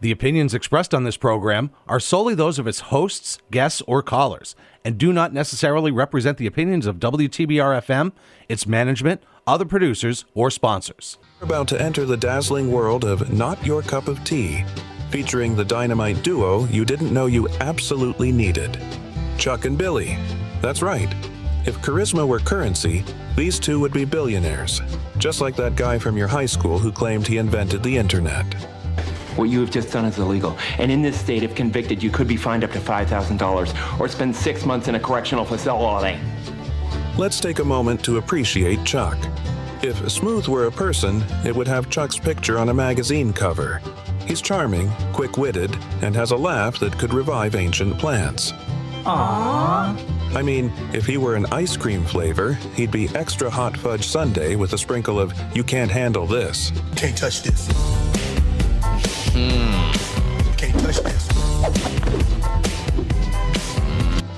The opinions expressed on this program are solely those of its hosts, guests, or callers, and do not necessarily represent the opinions of WTBR-FM, its management, other producers, or sponsors. We're about to enter the dazzling world of Not Your Cup of Tea, featuring the dynamite duo you didn't know you absolutely needed. Chuck and Billy. That's right. If charisma were currency, these two would be billionaires, just like that guy from your high school who claimed he invented the internet. What you have just done is illegal. And in this state, if convicted, you could be fined up to $5,000 or spend 6 months in a correctional facility. Let's take a moment to appreciate Chuck. If Smooth were a person, it would have Chuck's picture on a magazine cover. He's charming, quick-witted, and has a laugh that could revive ancient plants. Aww. I mean, if he were an ice cream flavor, he'd be extra hot fudge sundae with a sprinkle of "you can't handle this." Can't touch this. Can't touch this.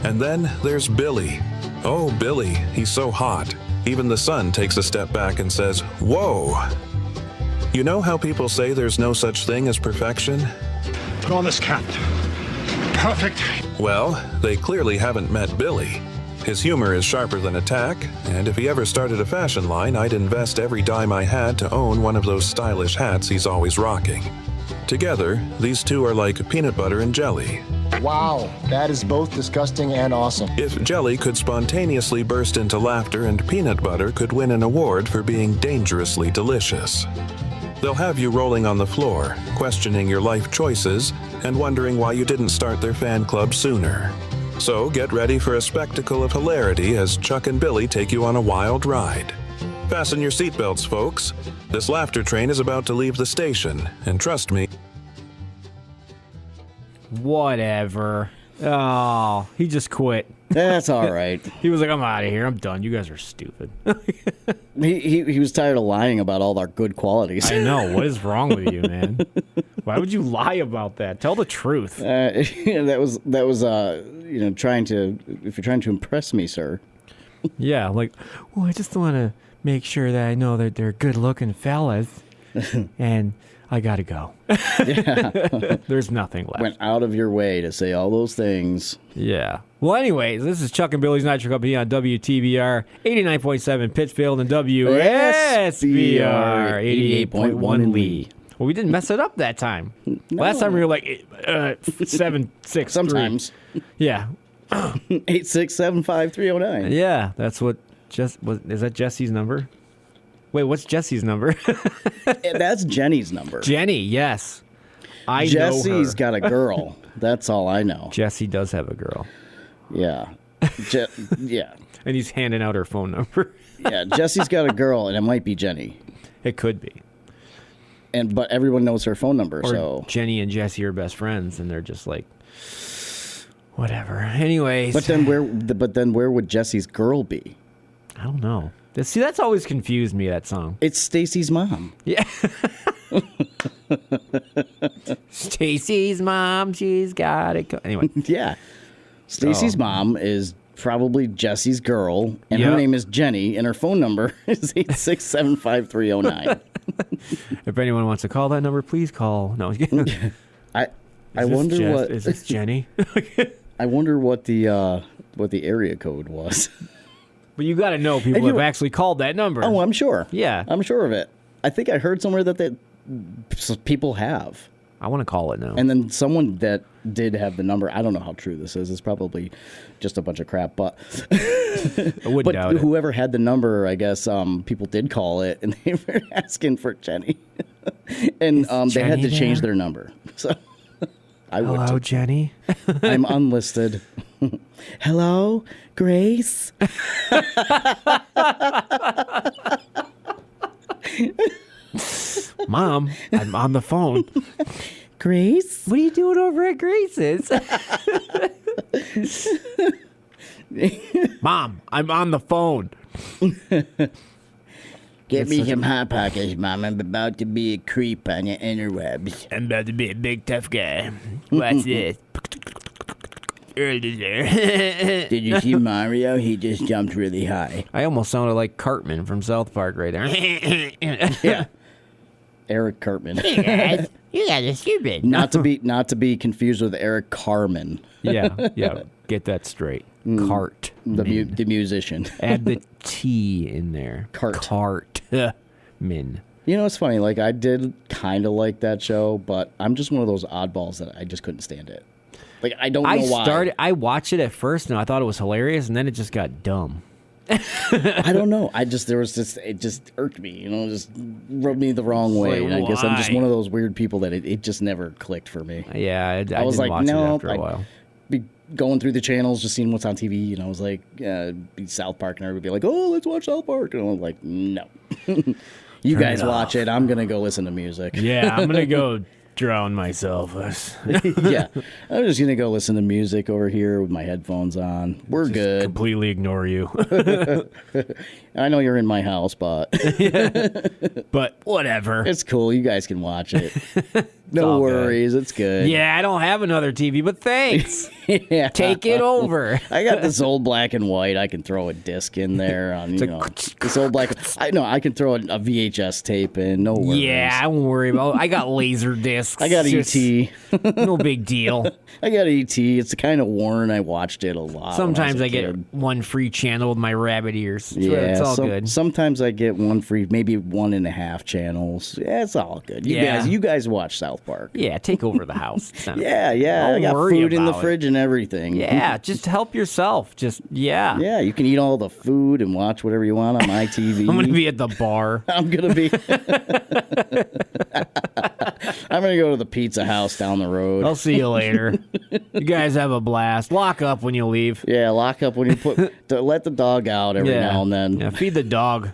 And then there's Billy. Oh, Billy, he's so hot. Even the sun takes a step back and says, "Whoa." You know how people say there's no such thing as perfection? Put on this cap. Perfect. Well, they clearly haven't met Billy. His humor is sharper than a tack, and if he ever started a fashion line, I'd invest every dime I had to own one of those stylish hats he's always rocking. Together, these two are like peanut butter and jelly. Wow, that is both disgusting and awesome. If jelly could spontaneously burst into laughter and peanut butter could win an award for being dangerously delicious. They'll have you rolling on the floor, questioning your life choices, and wondering why you didn't start their fan club sooner. So get ready for a spectacle of hilarity as Chuck and Billy take you on a wild ride. Fasten your seatbelts, folks. This laughter train is about to leave the station, and trust me... Whatever. Oh, he just quit. That's all right. He was like, "I'm out of here. I'm done. You guys are stupid." He was tired of lying about all our good qualities. I know. What is wrong with you, man? Why would you lie about that? Tell the truth. That was trying to, if you're trying to impress me, sir. Yeah, like, well, I just want to make sure that I know that they're good-looking fellas, and I gotta go. Yeah. There's nothing left. Went out of your way to say all those things. Yeah. Well, anyways, this is Chuck and Billy's Night Show Company on WTBR 89.7 Pittsfield and WSBR 88.1 Lee. Well, we didn't mess it up that time. No. Last time we were like 763. Sometimes. Yeah. 8675309. Yeah, that's what. Is that Jesse's number? Wait, what's Jesse's number? That's Jenny's number. Jenny, yes. I know her. Jesse's got a girl. That's all I know. Jesse does have a girl. Yeah. Yeah. And he's handing out her phone number. Yeah, Jesse's got a girl, and it might be Jenny. It could be. But everyone knows her phone number, or so Jenny and Jesse are best friends, and they're just like, whatever. Anyways. But then where would Jesse's girl be? I don't know. See, that's always confused me, that song. It's Stacy's mom. Yeah. Stacy's mom, she's got it. Anyway. Yeah. Stacy's mom is probably Jesse's girl, and her name is Jenny, and her phone number is 8675309. If anyone wants to call that number, please call. No. I wonder what is this Jenny? I wonder what the area code was. But you got to know people have actually called that number. Oh, I'm sure. Yeah. I'm sure of it. I think I heard somewhere that people have. I want to call it now. And then someone that did have the number, I don't know how true this is. It's probably just a bunch of crap, but I wouldn't doubt it. Whoever had the number, I guess people did call it, and they were asking for Jenny. And they had to change their number. So I would. Hello, Jenny. I'm unlisted. Hello, Grace. Mom, I'm on the phone. Grace? What are you doing over at Grace's? Mom, I'm on the phone. Get me some Hot Pockets, Mom. I'm about to be a creep on your interwebs. I'm about to be a big tough guy. Watch this. Did you see Mario? He just jumped really high. I almost sounded like Cartman from South Park right there. Yeah. Eric Cartman. Hey guys, You guys are stupid. Not to be confused with Eric Carmen, Yeah. Get that straight. Cart. the musician. Add the T in there. Cart. Min. You know, it's funny. Like, I did kind of like that show, but I'm just one of those oddballs that I just couldn't stand it. Like, I don't know why. I watched it at first, and I thought it was hilarious, and then it just got dumb. I don't know. It just irked me. You know, just rubbed me the wrong way. Like, and I guess I'm just why? one of those weird people that it just never clicked for me. Yeah, I was didn't like, watch no, it after a while. Be going through the channels, just seeing what's on TV, and I was like, be South Park, and everybody would be like, oh, let's watch South Park, and I was like, no. You Turn guys it watch it. I'm gonna go listen to music. Yeah, I'm gonna go drown myself. Yeah, I'm just gonna go listen to music over here with my headphones on. We're good. Completely ignore you. I know you're in my house, but But whatever. it's cool. You guys can watch it. all No good. worries. It's good. Yeah, I don't have another TV, but thanks. Yeah. Take it over. I got this old black and white. I can throw a disc in there on, this old black. I can throw a VHS tape in. No worries. Yeah, I won't worry about. I got laser discs. I got Just E.T. No big deal. I got E.T. It's kind of worn. I watched it a lot. Sometimes when I was a get kid. one free channel with my rabbit ears. Yeah, It's all good. Sometimes I get one free, maybe 1.5 channels. Yeah, it's all good. You guys watch South Park. Yeah, take over the house. It's not- Yeah. I Don't got worry food in the about it. fridge and everything. Yeah, just help yourself. Yeah, you can eat all the food and watch whatever you want on my TV. I'm going to be at the bar. I'm gonna be. I'm gonna go to the pizza house down the road. I'll see you later. You guys have a blast. Lock up when you leave. Yeah, lock up when you let the dog out every now and then. Yeah, feed the dog.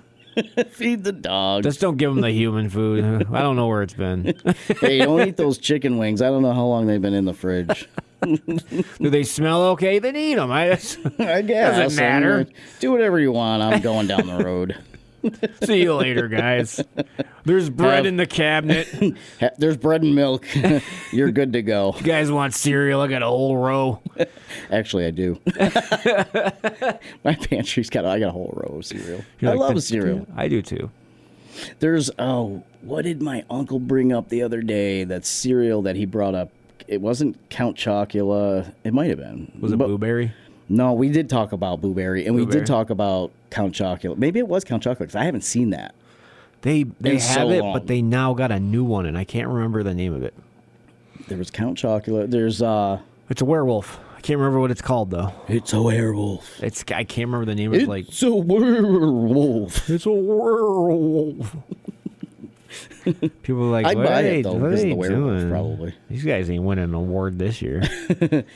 Feed the dog. Just don't give him the human food. I don't know where it's been. Hey, don't eat those chicken wings. I don't know how long they've been in the fridge. Do they smell okay? Then eat them. I guess. Doesn't matter. Do whatever you want. I'm going down the road. See you later, guys. There's bread in the cabinet. You There's bread and milk. You're good to go. guys want cereal? I got a whole row. Actually, I do. My pantry's I got a whole row of cereal. You I like love the- cereal. I do too. There's what did my uncle bring up the other day? That cereal that he brought up. It wasn't Count Chocula. It might have been. Was it Blueberry? No, we did talk about Blueberry, and we Blueberry? did talk about Count Chocula. Maybe it was Count Chocula because I haven't seen that. They It's have so it, long. but they now got a new one, and I can't remember the name of it. There was Count Chocula. There's It's a werewolf. I can't remember what it's called though. It's a werewolf. I can't remember the name. It's like It's a werewolf. it's a werewolf. People are like, I'd what buy are they, it though what are because of they the werewolf, doing? probably. These guys ain't winning an award this year.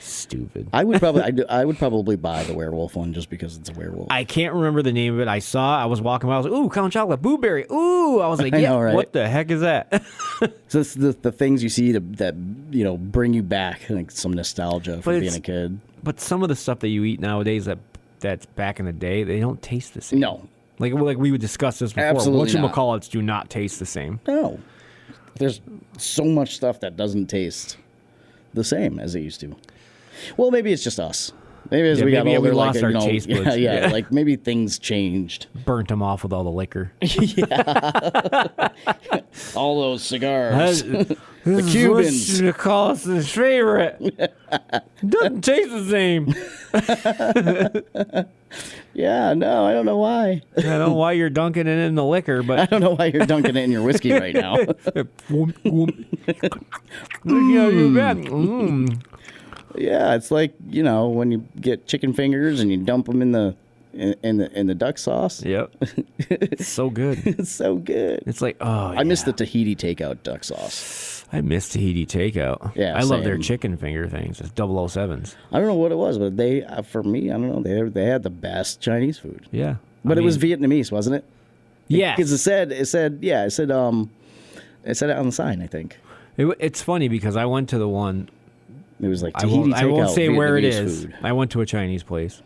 Stupid. I would probably buy the werewolf one just because it's a werewolf. I can't remember the name of it. I was walking by. I was like, ooh, Count Chocolate, Blueberry. Ooh, I was like, I yeah, know, right? what the heck is that? So it's the things you see that bring you back, like some nostalgia from being a kid. But some of the stuff that you eat nowadays that's back in the day, they don't taste the same. No. Like we would discuss this before. Absolutely not. Whatchamacallits do not taste the same. No. There's so much stuff that doesn't taste the same as it used to. Well, maybe it's just us. Maybe as Yeah, we got maybe we older, lost our taste buds. Yeah, Yeah. like maybe things changed. Burnt them off with all the liquor. All those cigars. The Cubans. You call us his favorite. Doesn't taste the same. Yeah, no, I don't know why. I don't know why you're dunking it in the liquor, I but don't know why you're dunking it in your whiskey right now. Yeah, it's like, when you get chicken fingers and you dump them in the duck sauce. Yep. It's so good. It's so good. It's like, oh, I miss the Tahiti takeout duck sauce. I miss Tahiti takeout. Yeah, I love their same. chicken finger things. It's 007s. I don't know what it was, but for me, I don't know. They had the best Chinese food. Yeah. But it was Vietnamese, wasn't it? Yeah. Because it said it said it on the sign, I think. It's funny because I went to the one. It was like I Tahiti won't takeout say where it Vietnamese is. food. I went to a Chinese place.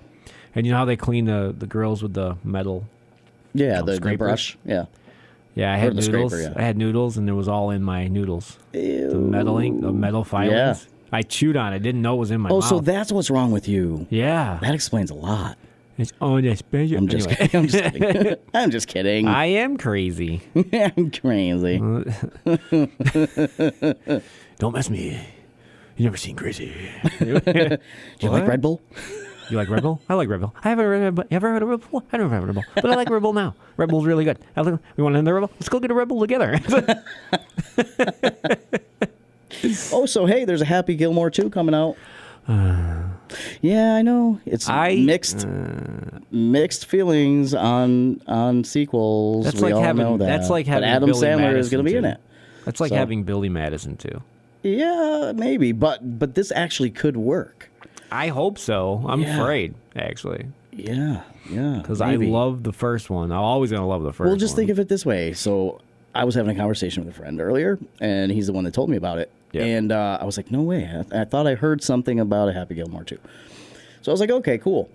And you know how they clean the grills with the metal? Yeah, the scraper? brush. Yeah. Yeah, I had the noodles. scraper, yeah. I had noodles, and it was all in my noodles. Ew. The metal filings. Yeah. I chewed on it. Didn't know it was in my Oh, mouth. so that's what's wrong with you. Yeah. That explains a lot. It's unexpected. I'm just kidding. I'm just kidding. I'm just kidding. I am crazy. I'm crazy. Don't mess me. You never seen crazy. Do you like Red Bull? You like Red Bull? I like Red Bull. I haven't ever heard of Red Bull. I don't have Red Bull, but I like Red Bull now. Red Bull's really good. We want another Red Bull? Let's go get a Red Bull together. Oh, so hey, there's a Happy Gilmore 2 coming out. Yeah, I know. It's mixed feelings on sequels. That's we like all having. know that. That's like having. But Adam Billy Sandler Madison is going to be in too. it. That's like So- having Billy Madison too. Yeah, maybe, but this actually could work. I hope so. I'm Yeah. afraid, actually, Yeah, because I love the first one. I'm always gonna love the first. Well, just one. think of it this way. So I was having a conversation with a friend earlier, and he's the one that told me about it. Yeah. And I was like, no way. I thought I heard something about a Happy Gilmore 2. So I was like, okay, cool.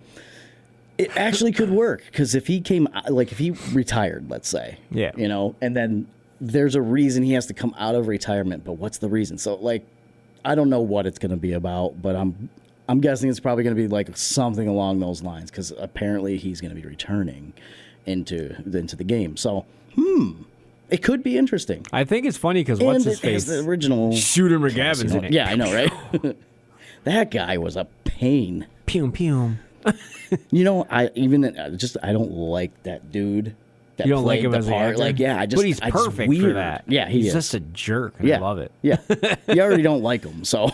It actually could work, because if he if he retired, let's say, Yeah. and then there's a reason he has to come out of retirement, but what's the reason? So, I don't know what it's going to be about, but I'm guessing it's probably going to be like something along those lines, because apparently he's going to be returning into the game. So, it could be interesting. I think it's funny because what's his it has face? the original Shooter McGavin's in it. Yeah, I know, right? That guy was a pain. Pew pew. I don't like that dude. That You don't like played him the as an part. actor? But he's perfect for weird. that. Yeah, he's is. just a jerk. And Yeah, I love it. Yeah, you already don't like him, so.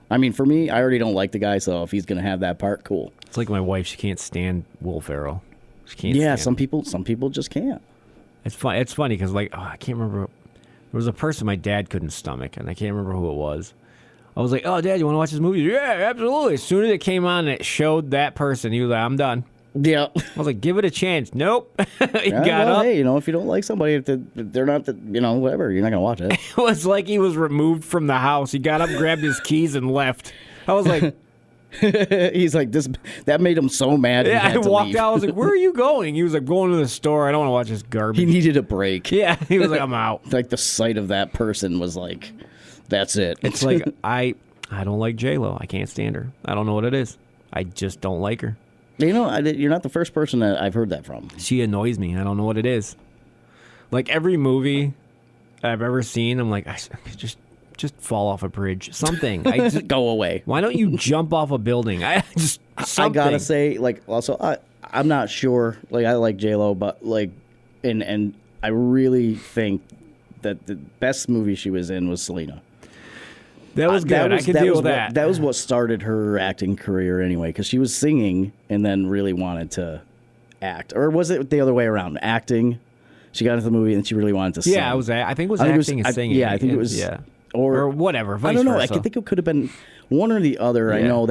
I mean, for me, I already don't like the guy. So if he's gonna have that part, cool. It's like my wife. She can't stand Will Ferrell. She can't. Yeah, stand him. some people just can't. It's fun. It's funny because I can't remember. There was a person my dad couldn't stomach, and I can't remember who it was. I was like, "Oh, Dad, you want to watch this movie?" Yeah, absolutely. As soon as it came on, and it showed that person. He was like, "I'm done." Yeah. I was like, "Give it a chance." Nope. He got well, up. hey, if you don't like somebody, if they're not, whatever, you're not gonna watch it. It was like he was removed from the house. He got up, grabbed his keys, and left. I was like, He's like this. That made him so mad. "Yeah." He I had to walked leave. out. I was like, "Where are you going?" He was like, "Going to the store. I don't want to watch this garbage." He needed a break. Yeah, he was like, "I'm out." Like the sight of that person was like, that's it. It's like I don't like J-Lo. I can't stand her. I don't know what it is. I just don't like her. You're not the first person that I've heard that from. She annoys me. I don't know what it is. Like every movie I've ever seen, I'm like, I just fall off a bridge. Something. I just Go away. Why don't you jump off a building? I gotta say, also, I'm not sure. I like J-Lo, but and I really think that the best movie she was in was Selena. that was good. I could deal with that. That was what started her acting career anyway, because she was singing and then really wanted to act. Or was it the other way around? Acting. She got into the movie and she really wanted to sing. Yeah, I think it was acting and singing. Yeah, I think it was. Yeah. Or whatever. I Vice don't know. versa. I think it could have been one or the other. I Yeah. know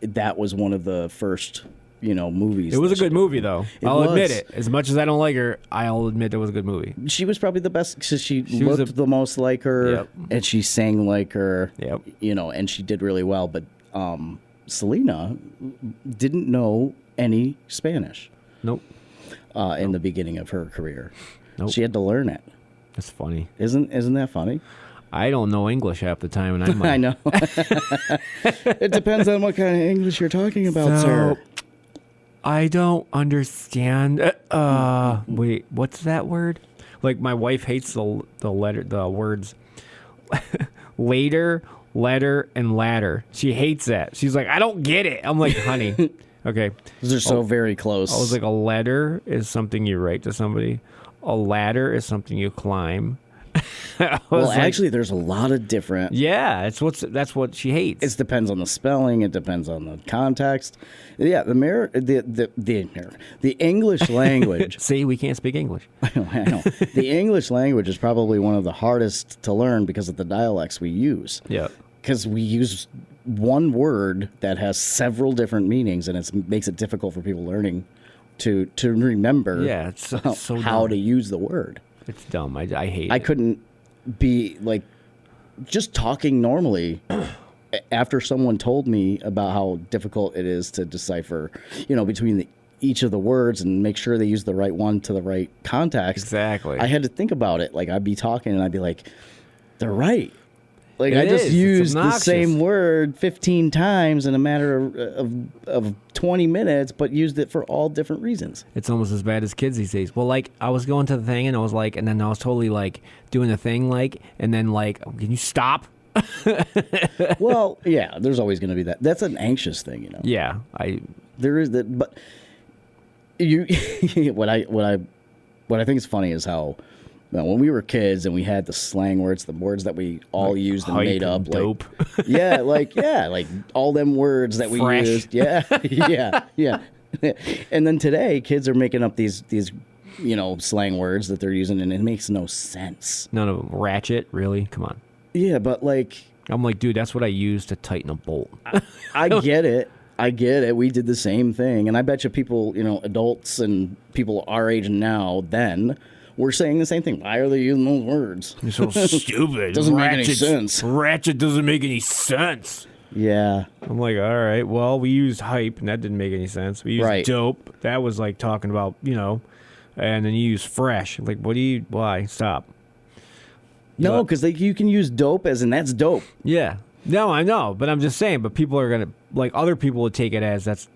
that was one of the first, movies. It was a that good movie, though. It I'll admit was. it. As much as I don't like her, I'll admit it was a good movie. She was probably the best because she was looked the most like her, Yep. and she sang like her. Yep. And she did really well. But Selena didn't know any Spanish Nope. in the beginning of her career. Nope. She had to learn it. That's funny. Isn't that funny? I don't know English half the time, and I might. I know. It depends on what kind of English you're talking about, sir. I don't understand. Wait, what's that word? Like my wife hates the words later, letter, and ladder. She hates that. She's like, I don't get it. I'm like, honey, okay. Those are so very close. I was like, a letter is something you write to somebody. A ladder is something you climb. well, actually, there's a lot of different. Yeah, that's what she hates. It depends on the spelling. It depends on the context. Yeah, the English language. See, we can't speak English. I know. The English language is probably one of the hardest to learn because of the dialects we use. Yeah. Because we use one word that has several different meanings, and it makes it difficult for people learning to remember. Yeah, it's so how dumb. to use the word. It's dumb. I hate it. I couldn't be just talking normally after someone told me about how difficult it is to decipher, between each of the words and make sure they use the right one to the right context. Exactly. I had to think about it. I'd be talking and I'd be like, they're right. Like, It I just is. It's used the obnoxious. same word 15 times in a matter of 20 minutes, but used it for all different reasons. It's almost as bad as kids these days. Well, like, I was going to the thing, and I was like, and then I was totally, like, doing the thing, like, and then, like, can you stop? Well, yeah, there's always going to be that. That's an anxious thing, you know. Yeah, There is that, but you, what I think is funny is how when we were kids and we had the slang words, the words that we all used and hype made up, and dope. like all them words that we Fresh. used, yeah. And then today, kids are making up these slang words that they're using, and it makes no sense. None of them. Ratchet, really? Come on. Yeah, but like, I'm like, dude, that's what I use to tighten a bolt. I get it. We did the same thing. And I bet you people, adults and people our age now, then, were saying the same thing. Why are they using those words? You're so stupid. Doesn't make any sense. Ratchet doesn't make any sense. Yeah. I'm like, all right, well, we used hype, and that didn't make any sense. We used dope. That was like talking about, and then you use fresh. Like, why? Stop. No, because you can use dope as in that's dope. Yeah. No, I know, but I'm just saying. But people are gonna other people would take it as it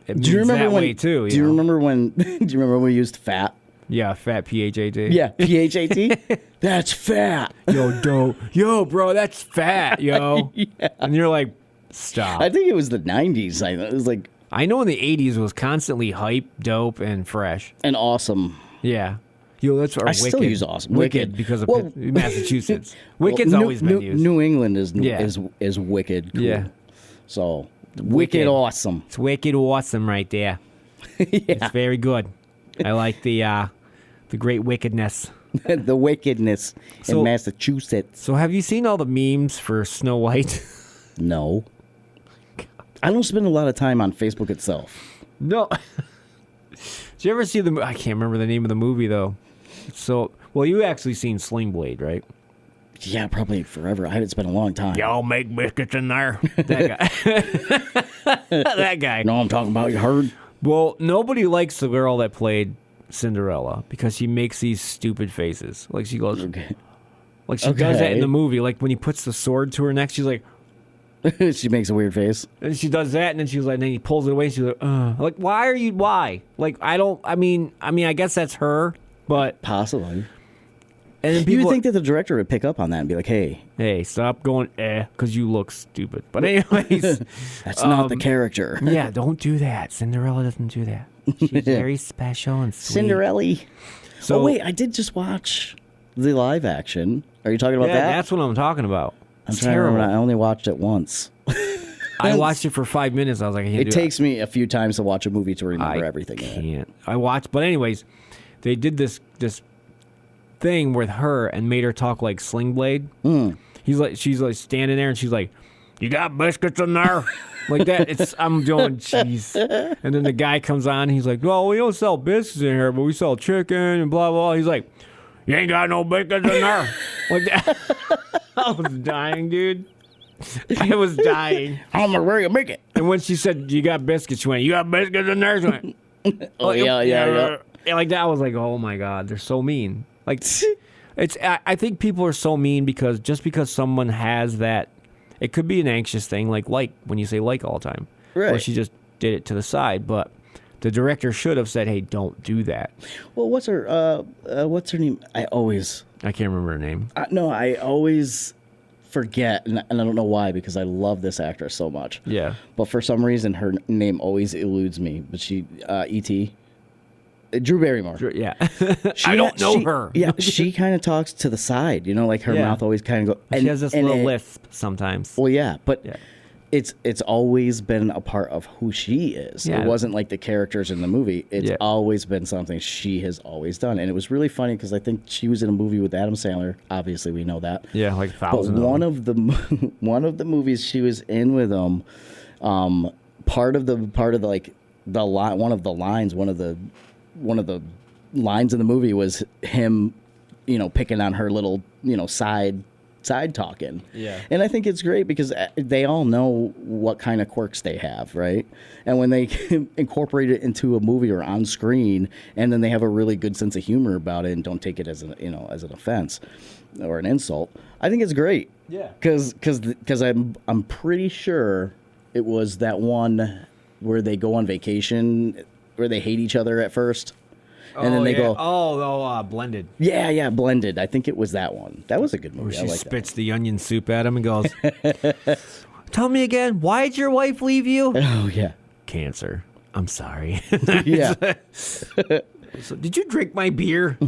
Do you remember that when? way too. Do you remember when? Do you remember when we used fat? Yeah, fat PHAT. Yeah, PHAT. That's fat. Yo, dope. Yo, bro, that's fat. Yo. Yeah. And you're like, stop. I think it was the 90s. It was like. I know in the 80s it was constantly hype, dope, and fresh. And awesome. Yeah. Yo, that's our I Wicked. still use awesome. Wicked because of Massachusetts. Wicked's New, always been used. New England is wicked. Cool. Yeah. So wicked awesome. It's wicked awesome right there. It's very good. I like the great wickedness. The wickedness So- in Massachusetts. So have you seen all the memes for Snow White? No. I don't spend a lot of time on Facebook itself. No. Did you ever see the? I can't remember the name of the movie though. So, well, you actually seen Sling Blade, right? Yeah, probably forever. It's been a long time. Y'all make biscuits in there. That guy. That guy. No, I'm talking about, you heard? Well, nobody likes the girl that played Cinderella because she makes these stupid faces. Like she goes, like she does that in the movie. Like when he puts the sword to her neck, she's like, She makes a weird face. and she does that, and then she's like, and then he pulls it away. And she's like, like why? Like I mean, I guess that's her, but Possibly. and then You people would think that the director would pick up on that and be like, hey, stop going because you look stupid. But anyways, that's not the character. yeah, don't do that. Cinderella doesn't do that. She's very special and sweet. Cinderella. So, Oh, wait, I did just watch the live action. Are you talking about yeah, that? that's what I'm talking about. I'm It's trying to remember. terrible. I only watched it once. I watched it for 5 minutes. I was like, I can't It do takes me a few times to watch a movie to remember I everything in it. can't. I watched, but anyways, they did this thing with her and made her talk like Sling Blade. She's like standing there and she's like, "You got biscuits in there?" Like that. I'm doing jeez. And then the guy comes on. He's like, "Well, we don't sell biscuits in here, but we sell chicken and blah blah." He's like, "You ain't got no biscuits in there." Like that. I was dying, dude. I was dying. I'm gonna ready to make it. And when she said, "You got biscuits," she went, "You got biscuits in there?" She went, Oh, yeah. Like that, I was like, "Oh my god, they're so mean." Like, I think people are so mean because just because someone has that, it could be an anxious thing, like when you say like all the time. Right. Or she just did it to the side, but the director should have said, "Hey, don't do that." Well, what's her name? I can't remember her name. I always forget, and I don't know why, because I love this actress so much. Yeah. But for some reason, her name always eludes me. But she, E.T., Drew Barrymore. Yeah. I don't know her. Yeah, she kind of talks to the side, like her Yeah. mouth always kind of goes. She has this little lisp sometimes. Well, yeah, but Yeah. it's always been a part of who she is. Yeah. It wasn't like the characters in the movie. It's Yeah. always been something she has always done. And it was really funny because I think she was in a movie with Adam Sandler. Obviously, we know that. Yeah, like But 1,000. one of the movies she was in with him, part of the line, one of the lines in the movie was him, picking on her little, side talking. Yeah. And I think it's great because they all know what kind of quirks they have, right? And when they incorporate it into a movie or on screen, and then they have a really good sense of humor about it and don't take it as an offense or an insult, I think it's great. Yeah. Because I'm pretty sure it was that one where they go on vacation where they hate each other at first. And then they go, Blended. Yeah, Blended. I think it was that one. That was a good movie. Where she I like spits the onion soup at him and goes, "Tell me again, why did your wife leave you?" Oh, yeah. Cancer. I'm sorry. Yeah. So, did you drink my beer?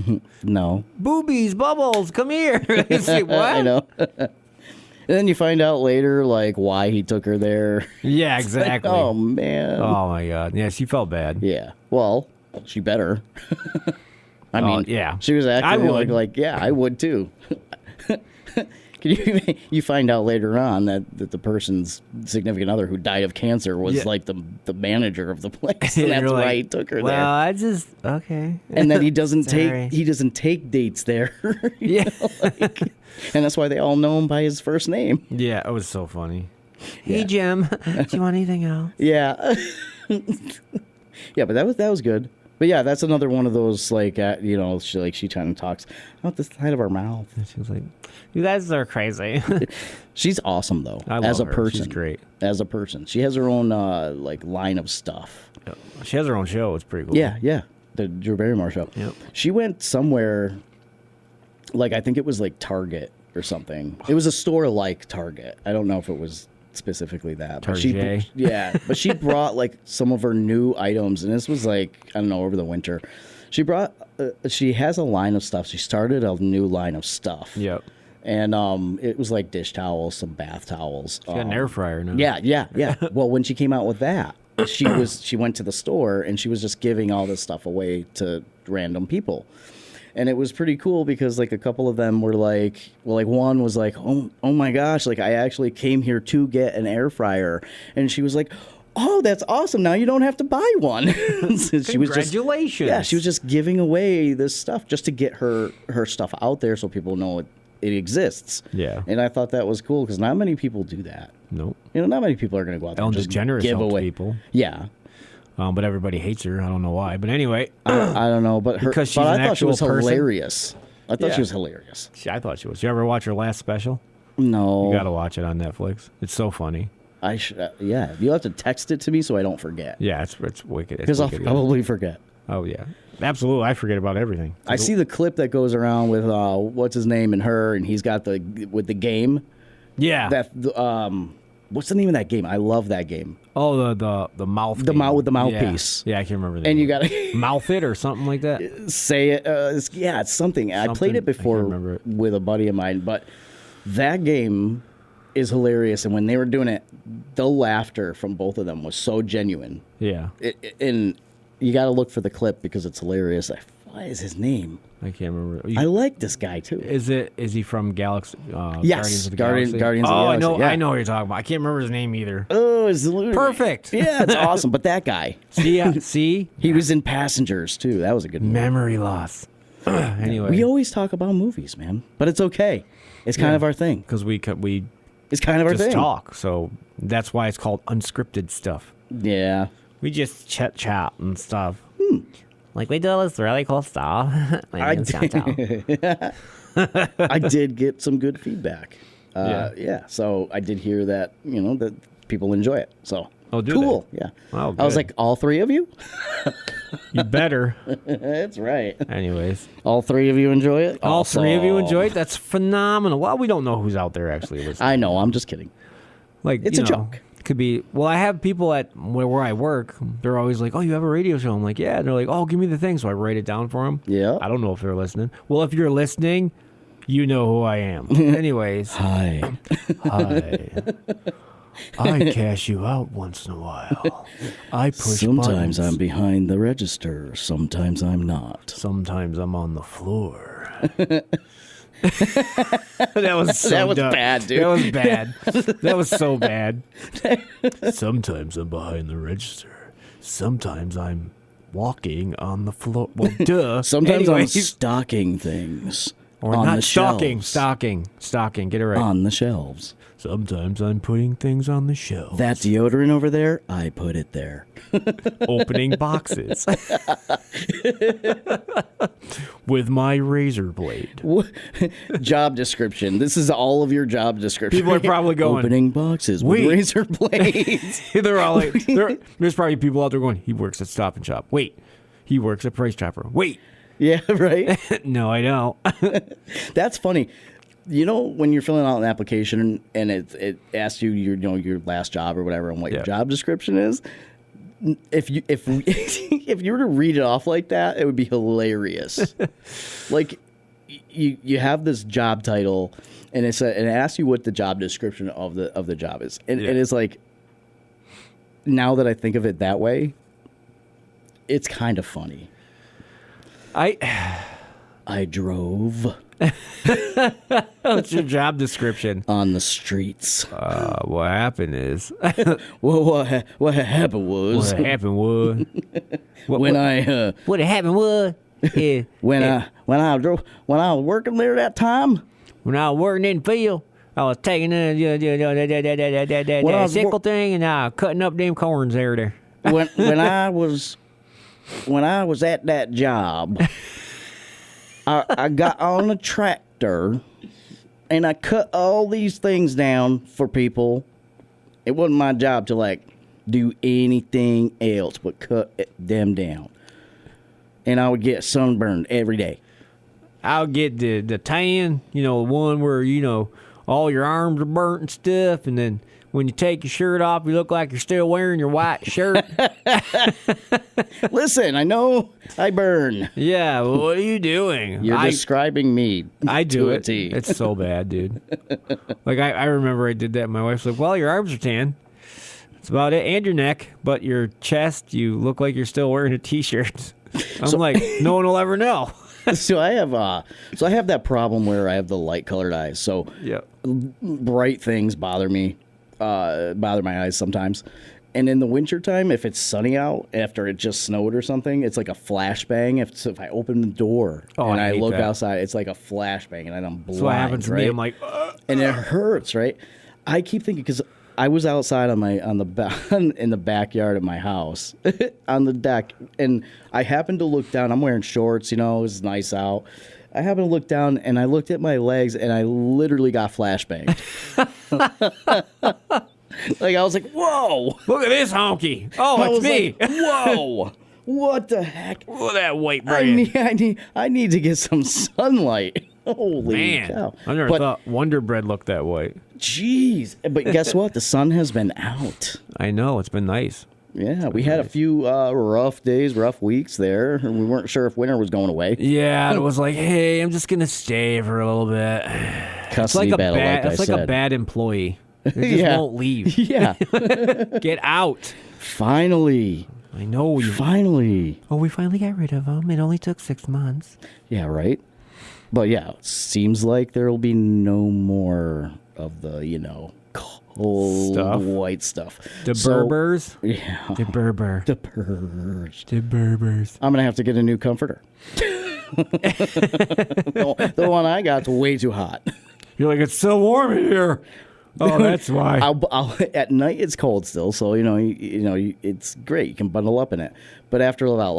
No. Boobies, bubbles, come here. Say, what? I know. And then you find out later, like, why he took her there. Yeah, exactly. Oh, man. Oh, my God. Yeah, she felt bad. Yeah. Well, she better. I mean, yeah. She was acting I would. like, yeah, I would too. You find out later on that the person's significant other who died of cancer was like the manager of the place, and that's why he took her there. I just okay. And that he doesn't Sorry. take dates there. Yeah. And that's why they all know him by his first name. Yeah, it was so funny. Hey, Jim, do you want anything else? Yeah. Yeah, but that was good. But yeah, that's another one of those like she kind of talks out the side of her mouth. And she was like, "You guys are crazy." She's awesome though. I love as a her. person, She's great. As a person, she has her own like line of stuff. She has her own show. It's pretty cool. Yeah, the Drew Barrymore show. Yep. She went somewhere, like I think it was like Target or something. It was a store like Target. I don't know if it was specifically that. But Target. but she brought like some of her new items, and this was like, I don't know, over the winter. She brought. She has a line of stuff. She started a new line of stuff. Yep. And it was like dish towels, some bath towels. She got an air fryer now. Yeah. Well, when she came out with that, she went to the store and she was just giving all this stuff away to random people. And it was pretty cool because like a couple of them were like, well, like one was like, oh my gosh, like I actually came here to get an air fryer. And she was like, oh, that's awesome. Now you don't have to buy one. She was Congratulations. she was just giving away this stuff just to get her stuff out there so people know it exists. Yeah. And I thought that was cool because not many people do that. Nope. Not many people are going to go out there Ellen and just DeGeneres give helps away people. Yeah. But everybody hates her. I don't know why. But anyway. I don't know. But because she's I an thought she was actual person. hilarious. I thought Yeah. she was hilarious. I thought she was. You ever watch her last special? No. You got to watch it on Netflix. It's so funny. I should. Yeah. You'll have to text it to me so I don't forget. Yeah, it's wicked. Because I'll probably forget. Oh, yeah. Absolutely. I forget about everything. I see the clip that goes around with what's his name and her, and he's got with the game. Yeah. That what's the name of that game? I love that game. Oh, the mouth. The game. mouth with the mouthpiece. Yeah, I can't remember the And name. you gotta mouth it or something like that. say it. It's something. I played it before remember it. with a buddy of mine, but that game is hilarious. And when they were doing it, the laughter from both of them was so genuine. Yeah. And you got to look for the clip because it's hilarious. What is his name? I can't remember. I like this guy too. Is he from Galaxy? Yes, Guardians of the Guardians Galaxy. of the Galaxy. I know what you're talking about. I can't remember his name either. Oh, it's Perfect. Yeah, it's awesome. But that guy, See, he was in Passengers too. That was a good movie. memory loss. Anyway, We always talk about movies, man, but it's okay. It's kind of our thing. because we It's kind of our just thing. talk, so that's why it's called unscripted stuff. Yeah. We just chat and stuff. Like we do this really cool stuff. I did get some good feedback. Yeah. So I did hear that, that people enjoy it. So Oh, do cool. they? Yeah. Oh, I was good. like, all three of you? You better. That's right. Anyways, All three of you enjoy it? all three of you Awesome. enjoy it. That's phenomenal. Well, we don't know who's out there actually listening. I know. I'm just kidding. Like It's you a know, joke. Could be. Well, I have people at where I work. They're always like, "Oh, you have a radio show?" I'm like, "Yeah." And they're like, "Oh, give me the thing." So I write it down for them. Yeah. I don't know if they're listening. Well, if you're listening, you know who I am. Anyways, Hi. hi. I cash you out once in a while. I push Sometimes buttons. I'm behind the register. Sometimes I'm not. Sometimes I'm on the floor. That was so That was dumb. bad, dude. That was bad. That was so bad. Sometimes I'm behind the register. Sometimes I'm walking on the floor. Well, duh. Sometimes I'm Anyways, stocking things or on not the stalking. shelves. Stalking. Get it right. On the shelves. Sometimes I'm putting things on the shelf. That deodorant over there, I put it there. Opening boxes with my razor blade. Job description. This is all of your job description. People are probably going, opening boxes with wait. razor blades. They're all like, there's probably people out there going, he works at Stop and Shop. Wait, he works at Price Chopper. Wait. Yeah, right? No, I don't. That's funny. You know, when you're filling out an application and it asks you your last job or whatever and what your job description is, if you were to read it off like that, it would be hilarious. Like you have this job title and it asks you what the job description of the job is. And it's like, now that I think of it that way, it's kind of funny. I drove. What's your job description? On the streets. What happened is... Well, what happened was... What happened was... What happened was... Yeah, when I was working there that time... When I was working in the field, I was taking that sickle thing and cutting up them corns there. when I was at that job... I got on a tractor and I cut all these things down for people. It wasn't my job to do anything else but cut them down. And I would get sunburned every day. I'll get the tan, the one where, all your arms are burnt and stuff, and then when you take your shirt off, you look like you're still wearing your white shirt. Listen, I know I burn. Yeah, well, what are you doing? You're describing me. I do it. T. It's so bad, dude. I remember I did that. My wife's like, well, your arms are tan. That's about it. And your neck. But your chest, you look like you're still wearing a T-shirt. I'm like, no one will ever know. So I have that problem where I have the light-colored eyes. So bright things bother me. Bother my eyes sometimes. And in the wintertime, if it's sunny out after it just snowed or something, it's like a flashbang. If I open the door and I look outside, it's like a flashbang, and I'm blind. So what happens to me? I'm like, and it hurts, right? I keep thinking, because I was outside in the backyard of my house on the deck, and I happened to look down. I'm wearing shorts, it was nice out. I happened to look down, and I looked at my legs, and I literally got flashbanged. I was like, whoa. Look at this honky. Oh, it's me. Like, whoa. What the heck? Look at that white bread. I need to get some sunlight. Holy cow. I never thought Wonder Bread looked that white. Jeez. But guess what? The sun has been out. I know. It's been nice. Yeah, we had a few rough days, rough weeks there, and we weren't sure if winter was going away. Yeah, it was like, hey, I'm just going to stay for a little bit. Custody battle, it's like a bad employee. They just won't leave. Yeah. Get out. Finally. I know. Finally. Oh, we finally got rid of them. It only took 6 months. Yeah, right? But yeah, it seems like there will be no more of the, cold white stuff. The Berbers? Yeah. The Berber. The Berbers. The Berbers. I'm going to have to get a new comforter. The one I got's way too hot. You're like, it's so warm in here. Oh, that's why. At night it's cold still, so it's great. You can bundle up in it. But after about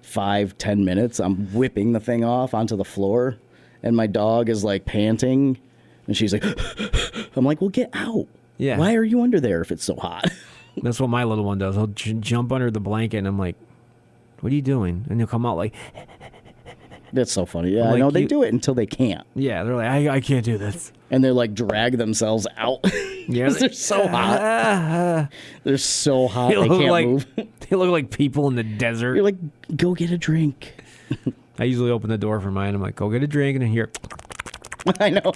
5-10 minutes, I'm whipping the thing off onto the floor, and my dog is panting, and she's like, I'm like, well, get out. Yeah. Why are you under there if it's so hot? That's what my little one does. He'll jump under the blanket, and I'm like, what are you doing? And he'll come out like... That's so funny. Yeah, I know they do it until they can't. Yeah, they're like, I can't do this. And they're drag themselves out. Yeah, they're so hot. They're so hot they can't move. They look like people in the desert. You're like, go get a drink. I usually open the door for mine. I'm like, go get a drink, and then hear. I know.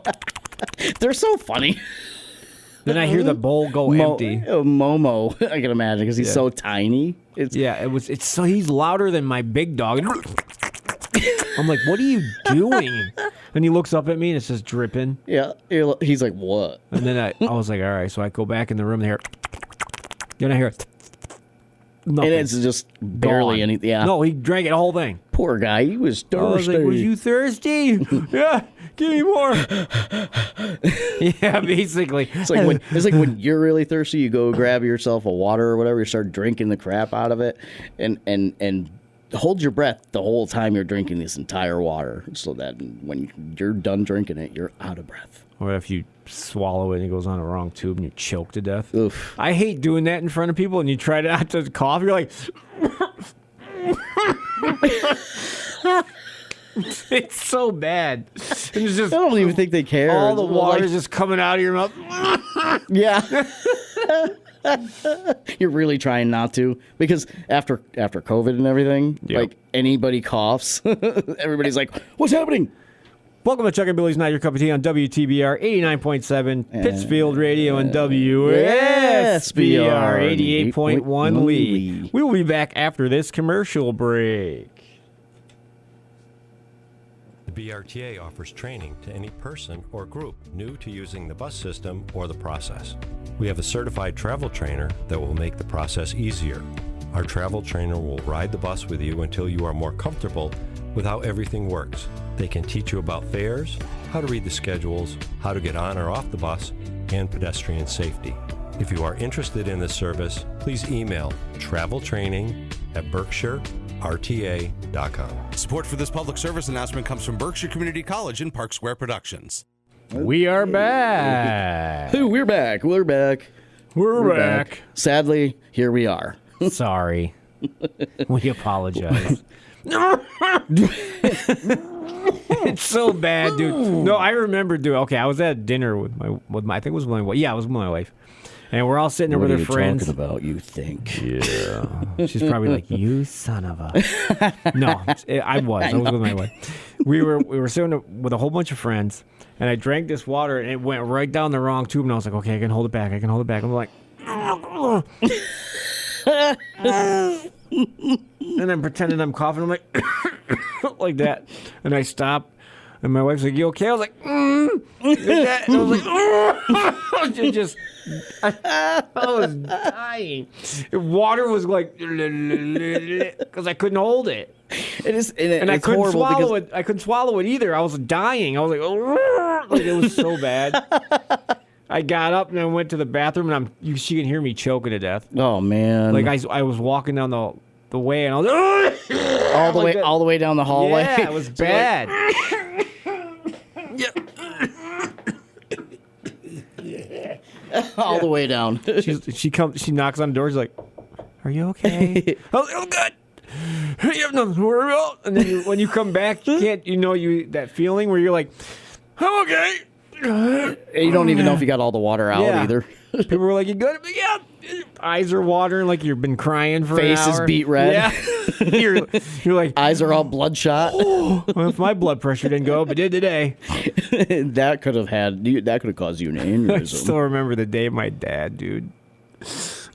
They're so funny. Then I hear the bowl go empty. Momo, I can imagine, because he's so tiny. He's louder than my big dog. I'm like, what are you doing? And he looks up at me, and it's just dripping. Yeah. He's like, what? And then I was like, all right. So I go back in the room there. Then I hear nothing. And it's just barely anything. Yeah. No, he drank it the whole thing. Poor guy. He was thirsty. I was like, was you thirsty? Yeah. Give me more. Yeah, basically. It's like when you're really thirsty, you go grab yourself a water or whatever, you start drinking the crap out of it, and hold your breath the whole time you're drinking this entire water, so that when you're done drinking it, you're out of breath. Or if you swallow it and it goes on the wrong tube and you choke to death. Oof. I hate doing that in front of people and you try not to cough. You're like... It's so bad. And it's just, I don't even think they care. all the It's water's just coming out of your mouth. Yeah. You're really trying not to, because after COVID and everything, Yep. like anybody coughs, everybody's like, "What's happening?" Welcome to Chuck and Billy's Not Your Cup of Tea on WTBR 89.7, Pittsfield Radio, and WSBR 88.1 Lee. We will be back after this commercial break. The BRTA offers training to any person or group new to using the bus system or the process. We have a certified travel trainer that will make the process easier. Our travel trainer will ride the bus with you until you are more comfortable with how everything works. They can teach you about fares, how to read the schedules, how to get on or off the bus, and pedestrian safety. If you are interested in this service, please email traveltraining@berkshirerta.com. Support for this public service announcement comes from Berkshire Community College and Park Square Productions. We are back. We're back. We're back. We're back. Sadly, here we are. Sorry. We apologize. It's so bad, dude. No, I remember, dude. Okay, I was at dinner with my I think it was my wife. Yeah, it was my wife. And we're all sitting there What with are her you friends. talking about? You think? Yeah. She's probably like, "You son of a." No, I was with my wife. We were sitting with a whole bunch of friends, and I drank this water, and it went right down the wrong tube. And I was like, "Okay, I can hold it back. I'm like, and I'm pretending I'm coughing. I'm like, like that, and I stop. And my wife's like, "You okay?" I was like, like that. And I was like, I was dying. Water was like, because I couldn't hold it. And I couldn't swallow it. I couldn't swallow it either. I was dying. I was like it was so bad. I got up and I went to the bathroom, and she can hear me choking to death. Oh man! Like I was walking down the way, and I was all the way down the hallway. Yeah, it was bad. All the way down. She knocks on the door. She's like, "Are you okay?" I was like, "I'm good. You have nothing to worry about." And then when you come back, you can't. That feeling where you're like, "I'm okay." You don't even know if you got all the water out either. People were like, "You good?" Like, yeah. Eyes are watering like you've been crying for Face an hour. is beat red. Yeah. you're like, eyes are all bloodshot. Well, if my blood pressure didn't go up, it did today. That could have caused you an aneurysm. I still remember the day my dad, dude.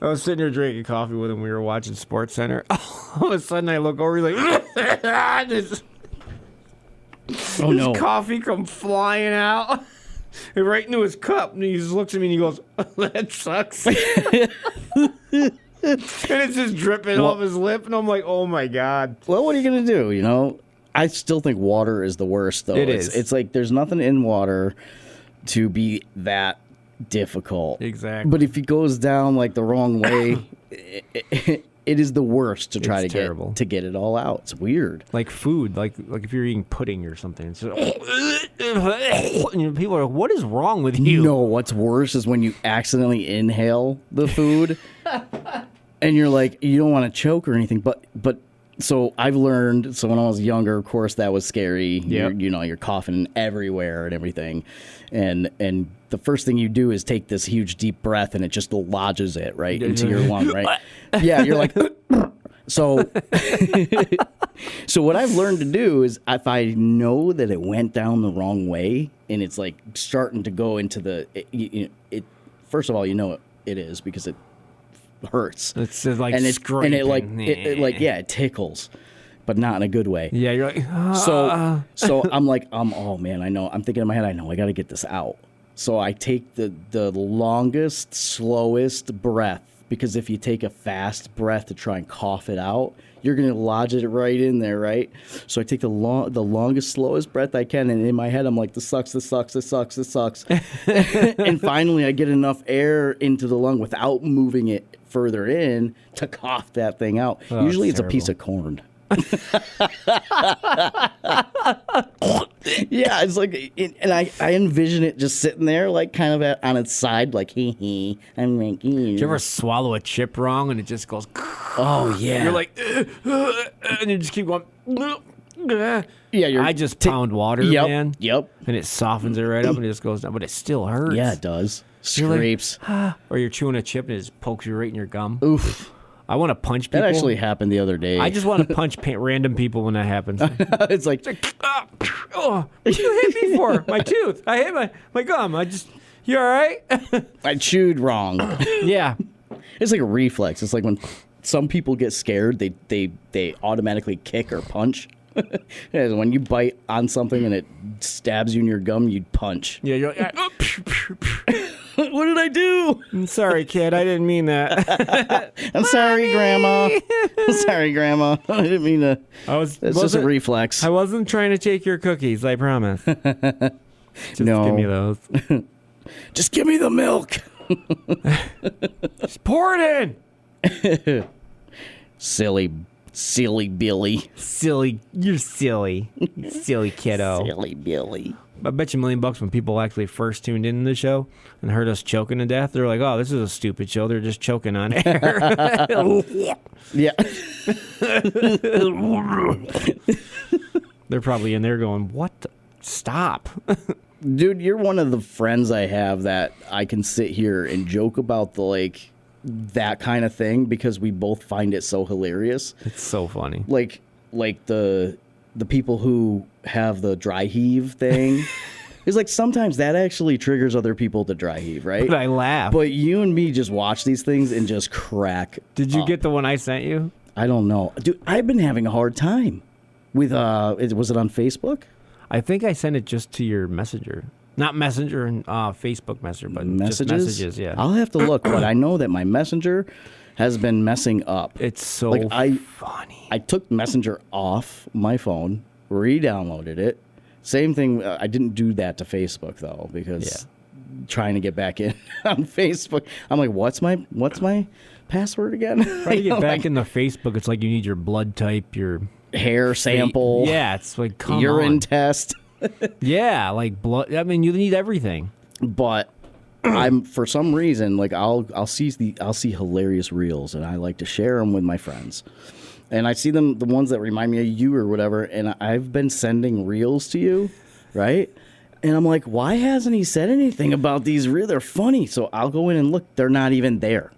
I was sitting here drinking coffee with him. We were watching Sports Center. All of a sudden, I look over. He's like, "Oh no!" Coffee come flying out. Right into his cup, and he just looks at me and he goes, "That sucks." And it's just dripping off his lip, and I'm like, "Oh my god!" Well, what are you gonna do? I still think water is the worst, though. It's like there's nothing in water to be that difficult. Exactly. But if it goes down like the wrong way, it is the worst to try to get it all out. It's weird. Like food, like if you're eating pudding or something. It's just, and people are like, "What is wrong with you?" No, what's worse is when you accidentally inhale the food, and you're like, you don't want to choke or anything. But so I've learned. So when I was younger, of course, that was scary. Yep. You're coughing everywhere and everything, and the first thing you do is take this huge deep breath, and it just lodges it right into your lung, right? Yeah, you're like. So what I've learned to do is if I know that it went down the wrong way and it's like starting to go into it first of all, it is because it hurts. It's like and scraping. And it tickles, but not in a good way. Yeah, you're like, so I'm like, oh man, I know. I'm thinking in my head, I know I got to get this out. So I take the longest, slowest breath. Because if you take a fast breath to try and cough it out, you're going to lodge it right in there, right? So I take the longest, slowest breath I can, and in my head I'm like, this sucks. And finally I get enough air into the lung without moving it further in to cough that thing out. Oh, Usually it's terrible. a piece of corn. Yeah, it's like, and I envision it just sitting there, like kind of on its side, like hee, I'm like, Did you ever swallow a chip wrong and it just goes? oh yeah, You're like, and you just keep going. yeah, I just pound water, yep, man. Yep. And it softens it right up and it just goes down, but it still hurts. Yeah, it does. You're like, Scrapes. or you're chewing a chip and it just pokes you right in your gum. Oof. I want to punch people. That actually happened the other day. I just want to punch random people when that happens. it's like Oh, what you hit me for? My tooth. I hit my gum. You all right? I chewed wrong. Yeah. It's like a reflex. It's like when some people get scared, they automatically kick or punch. Yeah, when you bite on something and it stabs you in your gum, you'd punch. Yeah, you're like, What did I do? I'm sorry, kid. I didn't mean that. I'm sorry, Grandma. I'm sorry, Grandma. I didn't mean to. It's just a wasn't- reflex. I wasn't trying to take your cookies, I promise. Just No. give me those. Just give me the milk. Just pour it in. Silly Billy. Silly. You're silly. You silly kiddo. Silly Billy. I bet you $1,000,000 when people actually first tuned into the show and heard us choking to death, they're like, oh, this is a stupid show. They're just choking on air. Yeah. They're probably in there going, what? Stop. Dude, you're one of the friends I have that I can sit here and joke about that kind of thing because we both find it so hilarious. It's so funny. Like the people who have the dry heave thing. It's like sometimes that actually triggers other people to dry heave, right? But I laugh. But you and me just watch these things and just crack. Did you up. get the one I sent you? I don't know. Dude, I've been having a hard time with was it on Facebook? I think I sent it just to your messenger. Not messenger and Facebook messenger, but Messages? just messages, yeah. I'll have to look, but I know that my messenger has been messing up. It's so funny. I took Messenger off my phone, re-downloaded it. Same thing. I didn't do that to Facebook though because trying to get back in on Facebook, I'm like, what's my password again? Trying to get back into Facebook, it's like you need your blood type, your hair sample. Yeah, it's like come urine on. test. Yeah, like blood. I mean, you need everything. But I'm for some reason like I'll see hilarious reels and I like to share them with my friends. And I see them, the ones that remind me of you or whatever, and I've been sending reels to you, right? And I'm like, why hasn't he said anything about these reels? They're funny. So I'll go in and look. They're not even there.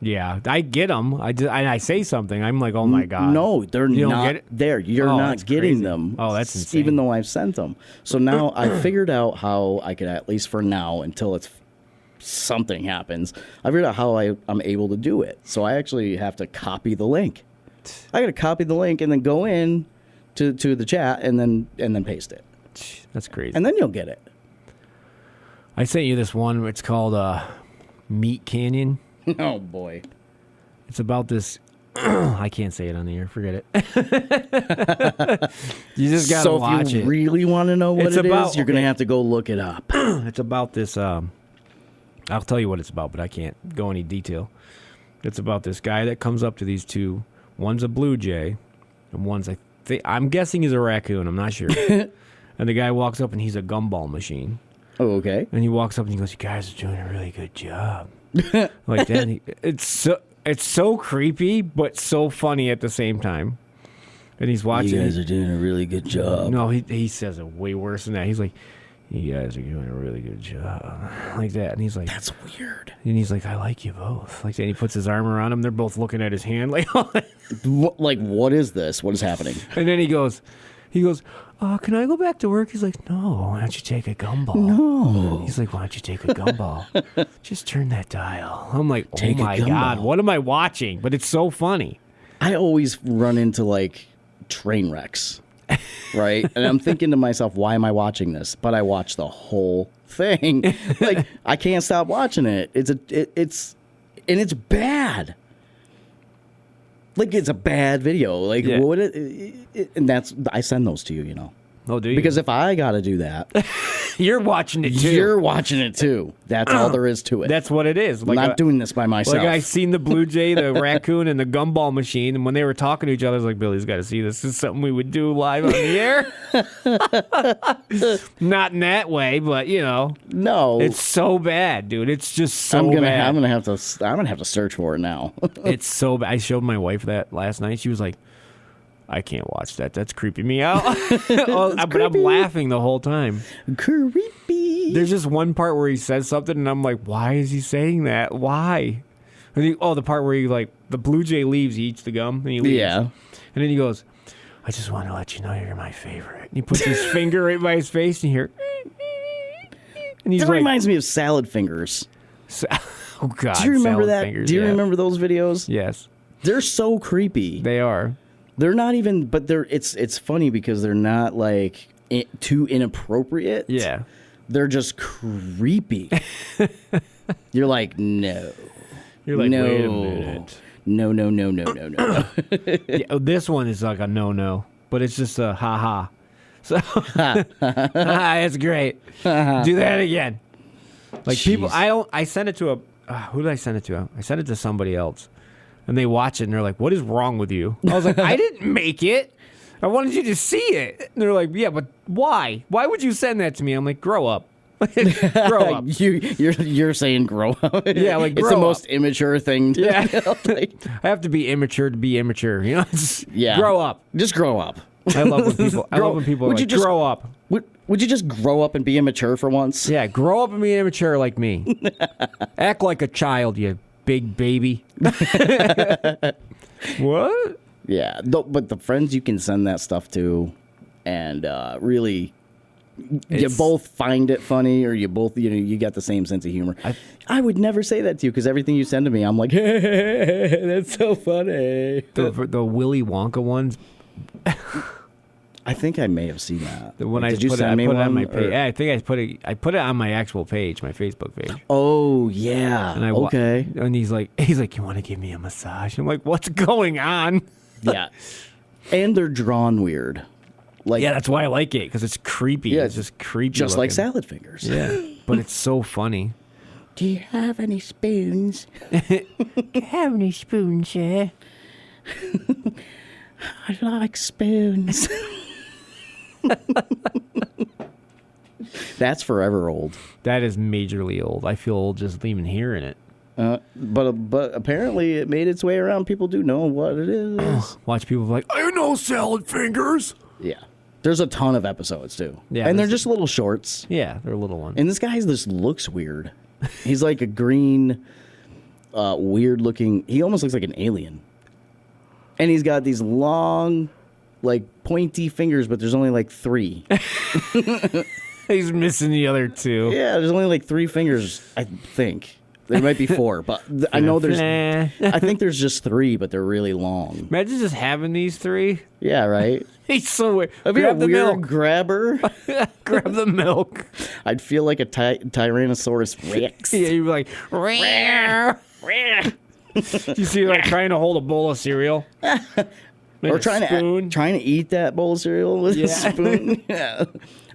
Yeah, I get them. I say something. I'm like, oh my God. No, they're You don't not get it? there. You're Oh, not that's getting crazy. them. Oh, that's insane. Even though I've sent them. So now I figured out how I could, at least for now, until something happens, I figured out how I'm able to do it. So I actually have to copy the link. I got to copy the link and then go in to the chat and then paste it. That's crazy. And then you'll get it. I sent you this one. It's called Meat Canyon. Oh, boy. It's about this. I can't say it on the air. Forget it. You just got to watch if you it. really want to know what It's it about- is, you're going to have to go look it up. It's about this. I'll tell you what it's about, but I can't go any detail. It's about this guy that comes up to these two. One's a blue jay, and one's I'm guessing he's a raccoon. I'm not sure. And the guy walks up and he's a gumball machine. Oh, okay. And he walks up and he goes, "You guys are doing a really good job." Like that. And it's so creepy, but so funny at the same time. And he's watching. You guys are doing a really good job. No, he says it way worse than that. He's like, "You guys are doing a really good job," like that. And he's like, That's weird. and he's like, "I like you both." Like that. And he puts his arm around him. They're both looking at his hand, like. What is this? What is happening? And then he goes, "Can I go back to work?" He's like, "No, why don't you take a gumball?" No. He's like, "Why don't you take a gumball? Just turn that dial." I'm like, Take "Oh a my gumball. God, what am I watching?" But it's so funny. I always run into like train wrecks, right? And I'm thinking to myself, why am I watching this? But I watch the whole thing. Like I can't stop watching it. It's bad. Like, it's a bad video. Like, Yeah. what and I send those to you, you know. Oh, do you? Because if I got to do that, you're watching it too. you're watching it too. That's all there is to it. That's what it is. I'm not doing this by myself. Like, I seen the Blue Jay, the raccoon, and the gumball machine, and when they were talking to each other, I was like, Billy's got to see this. This is something we would do live on the air. Not in that way, but, you know. No. It's so bad, dude. It's just so bad. I'm gonna have to search for it now. It's so bad. I showed my wife that last night. She was like, I can't watch that. That's creeping me out. But I'm laughing the whole time. Creepy. There's just one part where he says something, and I'm like, why is he saying that? Why? The part where he, like, the Blue Jay leaves, he eats the gum, and he leaves. Yeah. And then he goes, I just want to let you know you're my favorite. And he puts his finger right by his face, and you hear, and he's That like, reminds me of Salad Fingers. oh, God. Do you remember salad that? fingers, Do you yeah. remember those videos? Yes. They're so creepy. They are. They're not even, but it's funny because they're not like too inappropriate. Yeah. They're just creepy. You're like, no. You're like, no. wait a minute. No. Yeah, this one is like a no, but it's just a ha-ha. So, that's great. Do that again. Like, people, I sent it to who did I send it to? I sent it to somebody else. And they watch it, and they're like, what is wrong with you? I was like, I didn't make it. I wanted you to see it. And they're like, yeah, but why? Why would you send that to me? I'm like, grow up. Grow up. You're saying grow up. Yeah, like, it's grow the up. most immature thing. Yeah. Like, I have to be immature to be immature. You know? yeah. Grow up. Just grow up. I love when people are like, grow up. Would you just grow up and be immature for once? Yeah, grow up and be immature like me. Act like a child, you big baby. What? Yeah, but the friends you can send that stuff to, and really, you both find it funny, or you both, you got the same sense of humor. I would never say that to you because everything you send to me, I'm like, hey, that's so funny. The Willy Wonka ones. I think I may have seen that. Did you send me one? On my page. Yeah, I think I put it on my actual page, my Facebook page. Oh yeah. And okay. And he's like, you want to give me a massage? I'm like, what's going on? Yeah. And they're drawn weird. Like, yeah, that's why I like it, because it's creepy. Yeah, it's just creepy. Just looking. like Salad Fingers. Yeah, but it's so funny. Do you have any spoons? Do you have any spoons, sir? I like spoons. That's forever old. That is majorly old. I feel old just even hearing it. But apparently it made its way around. People do know what it is. Watch people like, I know Salad Fingers. Yeah. There's a ton of episodes, too. Yeah, and they're just little shorts. Yeah, they're little ones. And this guy just looks weird. He's like a green, weird-looking... He almost looks like an alien. And he's got these long, like, pointy fingers, but there's only, like, 3. He's missing the other 2. Yeah, there's only, like, 3 fingers, I think. There might be 4, but I know there's... I think there's just 3, but they're really long. Imagine just having these 3. Yeah, right? He's so weird. I'd be Grab a the weird milk. grabber. Grab the milk. I'd feel like a Tyrannosaurus Rex. Yeah, you'd be like, rare. You see, like, trying to hold a bowl of cereal. Or trying to eat that bowl of cereal with a spoon. Yeah.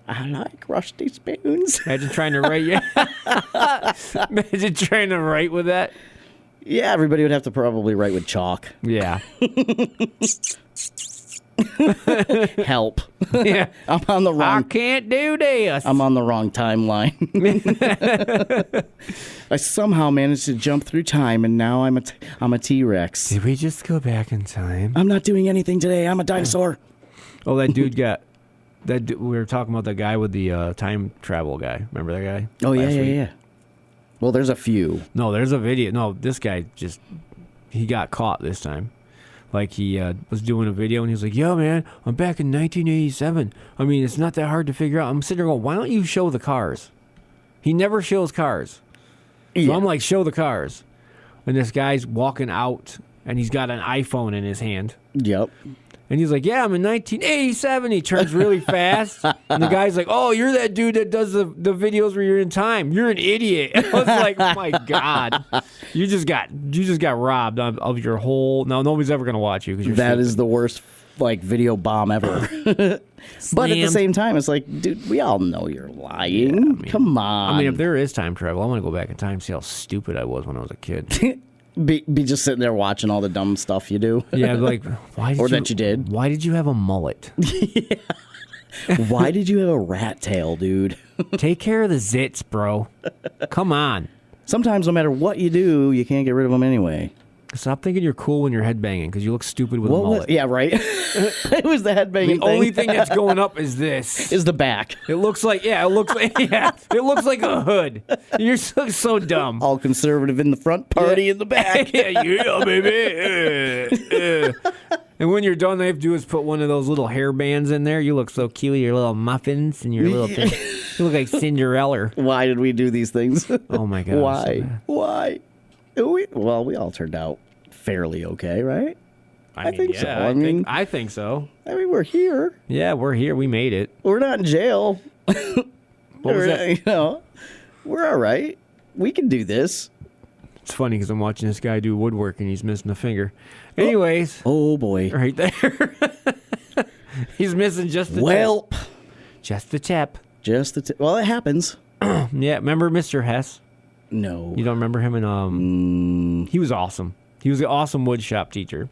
I like rusty spoons. Imagine trying to write. Imagine trying to write with that. Yeah, everybody would have to probably write with chalk. Yeah. Help. Yeah. I'm on the wrong. I can't do this. I'm on the wrong timeline. I somehow managed to jump through time, and now I'm a T-Rex. Did we just go back in time? I'm not doing anything today. I'm a dinosaur. Oh, that dude got. We were talking about the guy with the time travel guy. Remember that guy? Oh, last week? yeah. Well, there's a few. No, there's a video. No, this guy he got caught this time. Like, he was doing a video, and he was like, yo, man, I'm back in 1987. I mean, it's not that hard to figure out. I'm sitting there going, why don't you show the cars? He never shows cars. So Yeah. I'm like, show the cars. And this guy's walking out, and he's got an iPhone in his hand. Yep. And he's like, yeah, I'm in 1987. He turns really fast. And the guy's like, oh, you're that dude that does the videos where you're in time. You're an idiot. I was like, oh, my God. You just got robbed of your whole. No, nobody's ever gonna watch you because you're. That stupid. is the worst video bomb ever. But at the same time, it's like, dude, we all know you're lying. Come on. I mean, if there is time travel, I want to go back in time and see how stupid I was when I was a kid. be just sitting there watching all the dumb stuff you do. Yeah, like why? That you did. Why did you have a mullet? Why did you have a rat tail, dude? Take care of the zits, bro. Come on. Sometimes, no matter what you do, you can't get rid of them anyway. Stop thinking you're cool when you're headbanging because you look stupid with a mullet. Yeah, right. It was the headbanging. The only thing that's going up is this. Is the back. It looks like it looks like a hood. You're so dumb. All conservative in the front, party in the back. yeah, baby. And when you're done, they have to do is put one of those little hair bands in there. You look so cute, your little muffins and your little thing. You look like Cinderella. Why did we do these things? Oh my God. Why? So Why? We all turned out fairly okay, right? I mean, think so. yeah, I think so. I mean, we're here. Yeah, we're here. We made it. We're not in jail. What was that? You know, we're all right. We can do this. It's funny because I'm watching this guy do woodwork and he's missing a finger. Anyways. Oh boy. Right there. He's missing just the tip. Just the tip. Just the tip. Well, it happens. Yeah, remember Mr. Hess? No. You don't remember him? And he was awesome. He was an awesome wood shop teacher.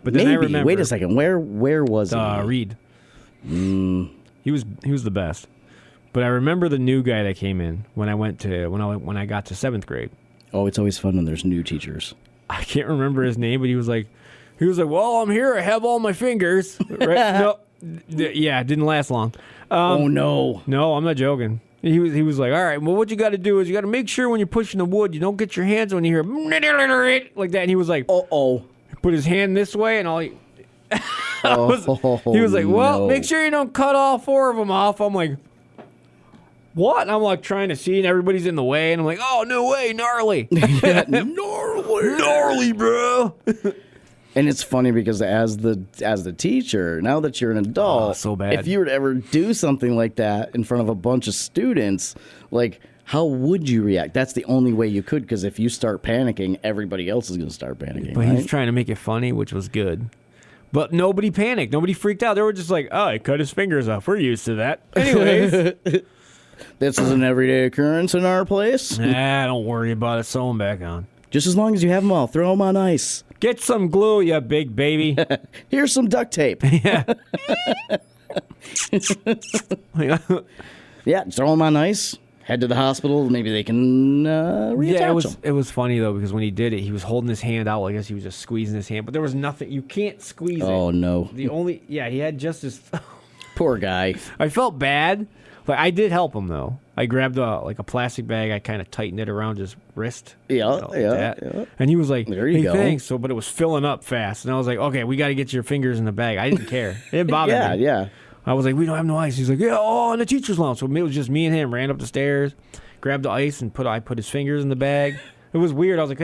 But then Maybe. I remember. Wait a second. Where was he? Reed. He was the best. But I remember the new guy that came in when I got to 7th grade. Oh, it's always fun when there's new teachers. I can't remember his name, but he was like, well, I'm here. I have all my fingers. Right? No, yeah, it didn't last long. Oh no. No, I'm not joking. He was like, all right, well, what you got to do is you got to make sure when you're pushing the wood, you don't get your hands when you hear like that. And he was like, put his hand this way, and all he was like, well, make sure you don't cut all 4 of them off. I'm like, what? And I'm like trying to see, and everybody's in the way, and I'm like, oh, no way, gnarly. Gnarly, bro. And it's funny because as the teacher, now that you're an adult, so bad. If you were to ever do something like that in front of a bunch of students, like, how would you react? That's the only way you could, because if you start panicking, everybody else is going to start panicking. But right? he's trying to make it funny, which was good. But nobody panicked. Nobody freaked out. They were just like, oh, he cut his fingers off. We're used to that. Anyways. This is an everyday occurrence in our place. Nah, don't worry about it. Sew them back on. Just as long as you have them all, throw them on ice. Get some glue, you big baby. Here's some duct tape. Yeah. Yeah, throw them on ice. Head to the hospital. Maybe they can reattach them. It was funny, though, because when he did it, he was holding his hand out. I guess he was just squeezing his hand. But there was nothing. You can't squeeze it. Oh, no. He had just his... Poor guy. I felt bad. But I did help him, though. I grabbed a plastic bag. I kind of tightened it around his wrist. Yeah. And he was like, there you go. Thanks. So, but it was filling up fast. And I was like, okay, we got to get your fingers in the bag. I didn't care. It didn't bother me. Yeah. I was like, we don't have no ice. He's like, yeah, in the teacher's lounge. So it was just me and him. Ran up the stairs, grabbed the ice, and I put his fingers in the bag. It was weird. I was like,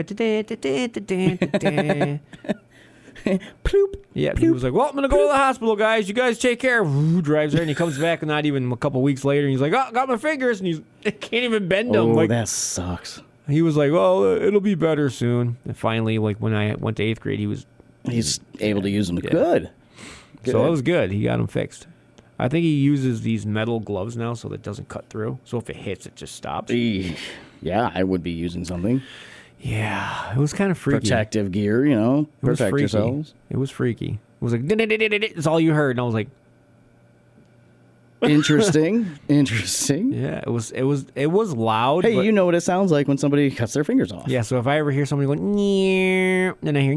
Ploop. Yeah, Ploop. He was like, well, I'm going to go to the hospital, guys. You guys take care. Drives there, and he comes back, and not even a couple weeks later, and he's like, oh, got my fingers, and he can't even bend them. Oh, that sucks. He was like, well, it'll be better soon. And finally, like, when I went to 8th grade, he's able to use them. Yeah. Good. So it was good. He got them fixed. I think he uses these metal gloves now so that it doesn't cut through. So if it hits, it just stops. Yeah, I would be using something. Yeah, it was kind of freaky. Protective gear, protect yourselves. It was freaky. It was like, it's all you heard. And I was like, Interesting. Yeah, it was loud. Hey, but you know what it sounds like when somebody cuts their fingers off. Yeah, so if I ever hear somebody going, then I hear,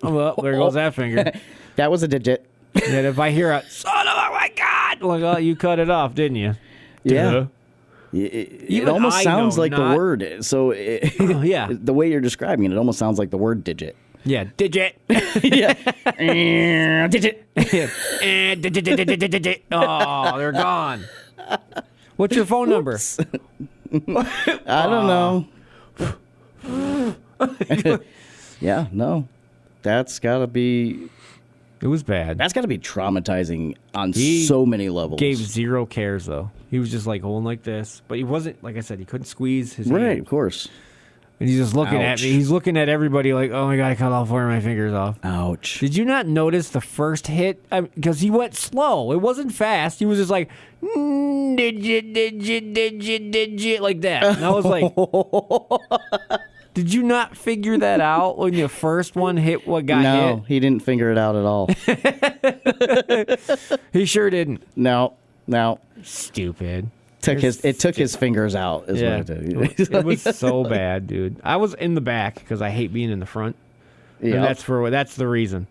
well, there goes that finger. That was a digit. And if I hear a, son of a, my God, like, oh, you cut it off, didn't you? Yeah. Duh. It almost sounds like the word. So yeah, the way you're describing it almost sounds like the word digit. Yeah, digit. Yeah. Digit. Digit. Oh, they're gone. What's your phone number? I don't know. Yeah, no. That's got to be... It was bad. That's got to be traumatizing on so many levels. Gave zero cares, though. He was just like holding like this. But he wasn't, like I said, he couldn't squeeze his hand. Right, of course. And he's just looking at Ouch. me. He's looking at everybody like, oh my God, I cut all 4 of my fingers off. Ouch. Did you not notice the first hit? Because he went slow. It wasn't fast. He was just like, did you, like that. And I was like, did you not figure that out when the first one hit what got hit? No, he didn't figure it out at all. He sure didn't. No. Stupid. It took his fingers out. Is what it did. It was so bad, dude. I was in the back because I hate being in the front. Yeah. And that's the reason.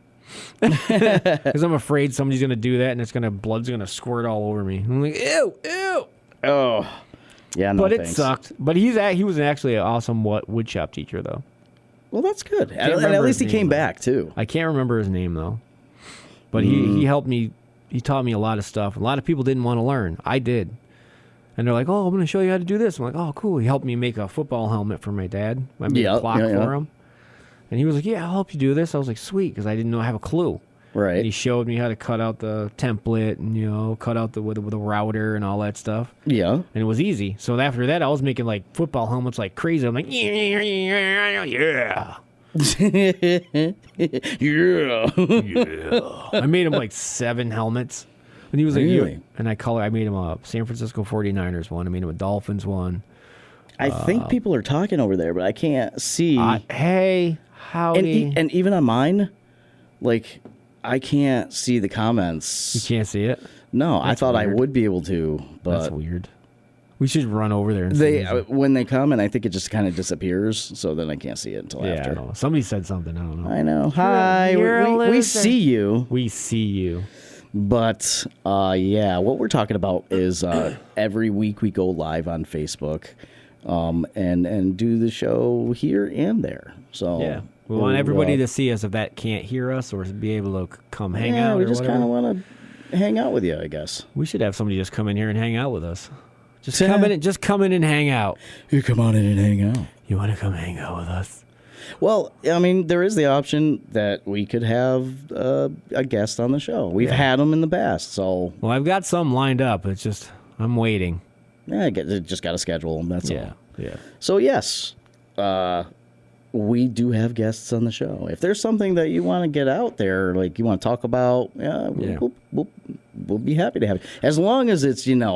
Because I'm afraid somebody's gonna do that and blood's gonna squirt all over me. I'm like, ew. Oh. Yeah, no But it thanks. sucked. But he was actually an awesome woodshop teacher, though. Well, that's good. Can't At remember least he his came name, back, too. I can't remember his name, though. But he helped me. He taught me a lot of stuff. A lot of people didn't want to learn. I did. And they're like, oh, I'm going to show you how to do this. I'm like, oh, cool. He helped me make a football helmet for my dad. I made a clock for him. And he was like, yeah, I'll help you do this. I was like, sweet, because I didn't have a clue. Right. And he showed me how to cut out the template and, cut out with the router and all that stuff. Yeah. And it was easy. So after that, I was making, like, football helmets like crazy. I'm like, yeah. Yeah. I made him, like, 7 helmets. And he was like, Really? And I made him a San Francisco 49ers one. I made him a Dolphins one. I think people are talking over there, but I can't see. Hey, howdy. And even on mine, like, I can't see the comments. You can't see it? No, I That's thought weird. I would be able to, but That's weird. We should run over there and see. when they come, and I think it just kind of disappears, so then I can't see it until Yeah, after. I don't know. Somebody said something. I don't know. I know. Hi, you're a we loser. see you. We see you. But yeah, what we're talking about is every week we go live on Facebook, and do the show here and there. So Yeah. We want everybody to see us if that can't hear us or be able to come hang yeah, out we or just whatever. kind of want to hang out with you, I guess. We should have somebody just come in here and hang out with us. Just come in and hang out. You come on in and hang out. You want to come hang out with us? Well, I mean, there is the option that we could have a guest on the show. We've had them in the past, so Well, I've got some lined up. It's just I'm waiting. I just got to schedule them. That's all. Yeah. So yes, we do have guests on the show. If there's something that you want to get out there, like you want to talk about, we'll be happy to have it. As long as it's Yeah,